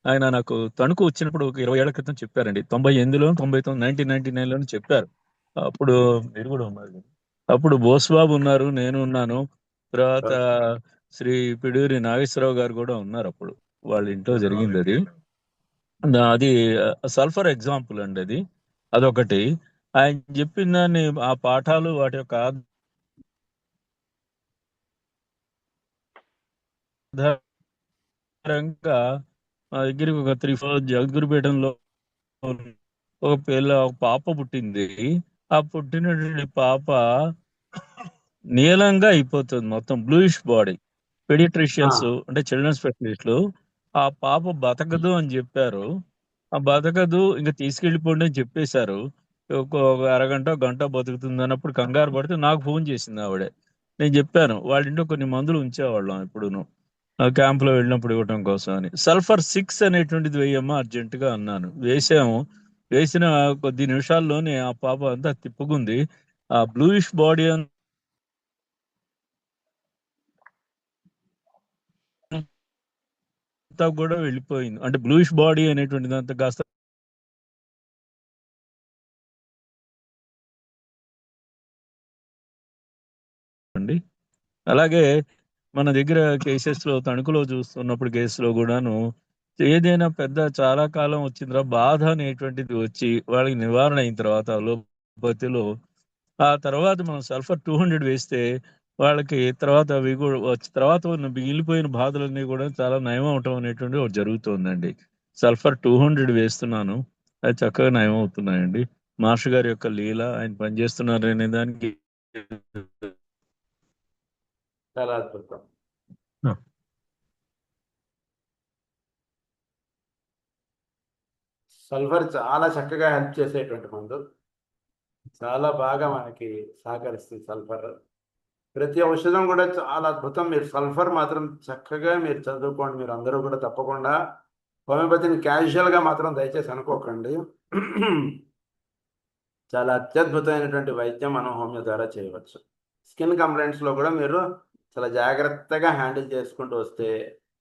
Speaker 3: ఆయన నాకు తణుకు వచ్చినప్పుడు ఒక 20 ఏళ్ల క్రితం చెప్పారండి. 98లో 99 1999లో చెప్పారు. అప్పుడు మీరు కూడా ఉన్నారు. అప్పుడు బోస్బాబు ఉన్నారు, నేను ఉన్నాను, తర్వాత శ్రీ పిడూరి నాగేశ్వరరావు గారు కూడా ఉన్నారు. అప్పుడు వాళ్ళ ఇంట్లో జరిగింది అది. అది సల్ఫర్ ఎగ్జాంపుల్ అండి. అది అదొకటి. ఆయన చెప్పిన దాన్ని, ఆ పాఠాలు వాటి యొక్క ఆధారంగా మా దగ్గరికి ఒక 3-4 జగద్గురుపీఠంలో ఒక పాప పుట్టింది. ఆ పుట్టినటువంటి పాప నీలంగా అయిపోతుంది, మొత్తం బ్లూయిష్ బాడీ.
Speaker 1: ఆ,
Speaker 3: పెడియాట్రిషియన్స్ అంటే చిల్డ్రన్ స్పెషలిస్టులు ఆ పాప బతకదు అని చెప్పారు. ఆ బతకదు, ఇంకా తీసుకెళ్లిపోండి అని చెప్పేశారు. ఒక అరగంట గంట బతుకుతుంది అన్నప్పుడు కంగారు పడితే నాకు ఫోన్ చేసింది ఆవిడ. నేను చెప్పాను, వాళ్ళ ఇంట్లో కొన్ని మందులు ఉంచేవాళ్ళం ఎప్పుడును, క్యాంపులో వెళ్ళినప్పుడు ఇవ్వటం కోసం అని. సల్ఫర్ 6 అనేటువంటిది వేయమ్మా అర్జెంట్ గా అన్నాను. వేసాము. వేసిన కొద్ది నిమిషాల్లోనే ఆ పాప అంతా తిప్పుకుంది. ఆ బ్లూయిష్ బాడీ అంతా కూడా వెళ్ళిపోయింది. అంటే బ్లూయిష్ బాడీ అనేటువంటిది అంతా కాస్త అండి. అలాగే మన దగ్గర కేసెస్ లో, తణుకులో చూస్తున్నప్పుడు కేసులో కూడాను ఏదైనా పెద్ద చాలా కాలం వచ్చిందిరా బాధ అనేటువంటిది వచ్చి వాళ్ళకి నివారణ అయిన తర్వాత అలోపతిలో, ఆ తర్వాత మనం సల్ఫర్ 200 వేస్తే వాళ్ళకి తర్వాత అవి కూడా వచ్చి తర్వాత ఉన్న మిగిలిపోయిన బాధలన్నీ కూడా చాలా నయం అవటం అనేటువంటి ఒకటి జరుగుతుందండి. సల్ఫర్ 200 వేస్తున్నాను, అది చక్కగా నయం అవుతున్నాయండి. మాస్టర్ గారి యొక్క లీల, ఆయన పనిచేస్తున్నారు అనే దానికి
Speaker 1: చాలా అద్భుతం. సల్ఫర్ చాలా చక్కగా హెల్ప్ చేసేటువంటి మందు, చాలా బాగా మనకి సహకరిస్తుంది సల్ఫర్. ప్రతి ఔషధం కూడా చాలా అద్భుతం. మీరు సల్ఫర్ మాత్రం చక్కగా మీరు చదువుకోండి. మీరు అందరూ కూడా తప్పకుండా హోమియోపతిని క్యాజువల్గా మాత్రం దయచేసి అనుకోకండి. చాలా అత్యద్భుతమైనటువంటి వైద్యం మనం హోమియో ద్వారా చేయవచ్చు. స్కిన్ కంప్లైంట్స్లో కూడా మీరు చాలా జాగ్రత్తగా హ్యాండిల్ చేసుకుంటూ వస్తే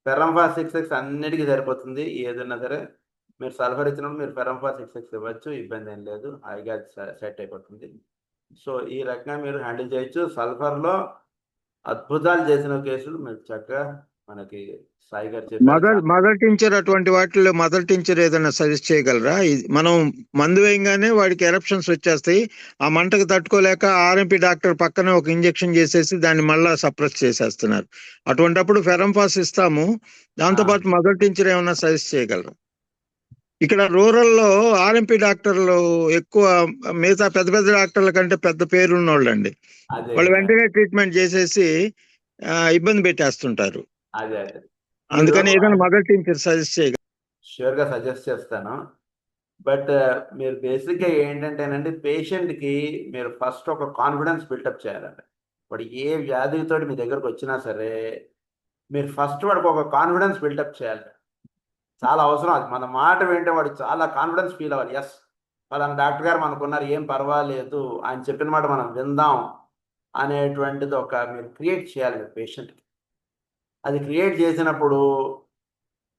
Speaker 1: ఫెరంఫా 6X అన్నిటికీ సరిపోతుంది. ఏదన్నా సరే మీరు సల్ఫర్ ఇచ్చినప్పుడు మీరు ఫెరంఫా 6X ఇవ్వచ్చు, ఇబ్బంది ఏం లేదు, హాయిగా సెట్ అయిపోతుంది. సో ఈ రకంగా మీరు హ్యాండిల్ చేయొచ్చు. సల్ఫర్లో అద్భుతాలు చేసిన కేసులు మీరు చక్కగా మనకి సాయి గారు చెప్పారు.
Speaker 2: మదర్ టించర్ అటువంటి వాటిలో మదర్ టించర్ ఏదైనా సజెస్ట్ చేయగలరా? మనం మందు వేయంగానే వాడికి ఎరప్షన్స్ వచ్చేస్తాయి, ఆ మంటకు తట్టుకోలేక ఆర్ఎంపీ డాక్టర్ పక్కనే ఒక ఇంజెక్షన్ చేసేసి దాన్ని మళ్ళా సప్రెస్ చేసేస్తున్నారు. అటువంటిప్పుడు ఫెరంఫాస్ ఇస్తాము, దాంతోపాటు మదర్ టించర్ ఏమైనా సజెస్ట్ చేయగలరా? ఇక్కడ రూరల్లో ఆర్ఎంపీ డాక్టర్లు ఎక్కువ మిగతా పెద్ద పెద్ద డాక్టర్ల కంటే పెద్ద పేరున్న వాళ్ళండి. వాళ్ళు వెంటనే ట్రీట్మెంట్ చేసేసి ఇబ్బంది పెట్టేస్తుంటారు.
Speaker 1: అదే
Speaker 2: అందుకని ఏదైనా మదర్ టించర్ సజెస్ట్ చేయగలరు?
Speaker 1: ష్యూర్గా సజెస్ట్ చేస్తాను. బట్ మీరు బేసిక్గా ఏంటంటేనండి, పేషెంట్కి మీరు ఫస్ట్ ఒక కాన్ఫిడెన్స్ బిల్డప్ చేయాలండి. వాడు ఏ వ్యాధితో మీ దగ్గరకు వచ్చినా సరే మీరు ఫస్ట్ వాడికి ఒక కాన్ఫిడెన్స్ బిల్డప్ చేయాలి. చాలా అవసరం అది. మన మాట వింటే వాడు చాలా కాన్ఫిడెన్స్ ఫీల్ అవ్వాలి. ఎస్, వాళ్ళని డాక్టర్ గారు మనకున్నారు, ఏం పర్వాలేదు, ఆయన చెప్పిన మాట మనం విందాం అనేటువంటిది ఒక మీరు క్రియేట్ చేయాలి పేషెంట్కి. అది క్రియేట్ చేసినప్పుడు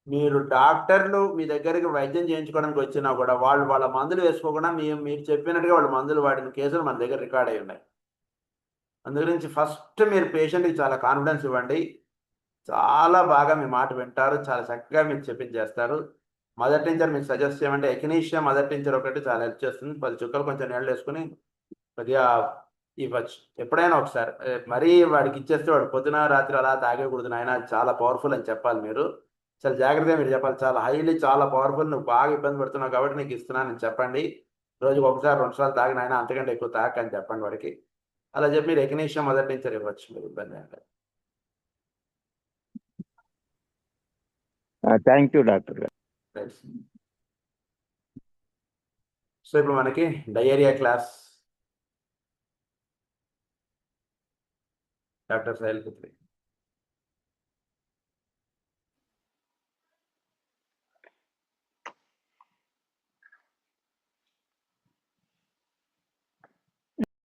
Speaker 1: మీరు డాక్టర్లు మీ దగ్గరికి వైద్యం చేయించుకోవడానికి వచ్చినా కూడా వాళ్ళు వాళ్ళ మందులు వేసుకోకుండా మీరు చెప్పినట్టుగా వాళ్ళ మందులు వాడిన కేసులు మన దగ్గర రికార్డ్ అయి ఉన్నాయి. అందుగురించి ఫస్ట్ మీరు పేషెంట్కి చాలా కాన్ఫిడెన్స్ ఇవ్వండి. చాలా బాగా మీ మాట వింటారు, చాలా చక్కగా మీకు చెప్పించేస్తారు. మదర్ టించర్ మీకు సజెస్ట్ చేయమంటే ఎకినీషియా మదర్ టించర్ ఒకటి చాలా హెల్ప్ చేస్తుంది. 10 చుక్కలు కొంచెం నీళ్ళు వేసుకుని కొద్దిగా ఇవ్వచ్చు ఎప్పుడైనా ఒకసారి. మరీ వాడికి ఇచ్చేస్తే వాడు పొద్దున రాత్రి అలా తాగకూడదు నాయన, చాలా పవర్ఫుల్ అని చెప్పాలి. మీరు చాలా జాగ్రత్తగా మీరు చెప్పాలి. చాలా హైలీ, చాలా పవర్ఫుల్, నువ్వు బాగా ఇబ్బంది పడుతున్నావు కాబట్టి నీకు ఇస్తున్నానని చెప్పండి. రోజుకి 1-2 సార్లు తాగిన ఆయన, అంతకంటే ఎక్కువ తాగని చెప్పండి వాడికి. అలా చెప్పి మీరు ఎకినీషియా మదర్ టించర్ ఇవ్వచ్చు, మీరు ఇబ్బంది అంటే.
Speaker 2: థ్యాంక్ యూ డాక్టర్ గారు.
Speaker 1: సో ఇప్పుడు మనకి డయేరియా క్లాస్ డాక్టర్ సైల్ పుత్రి.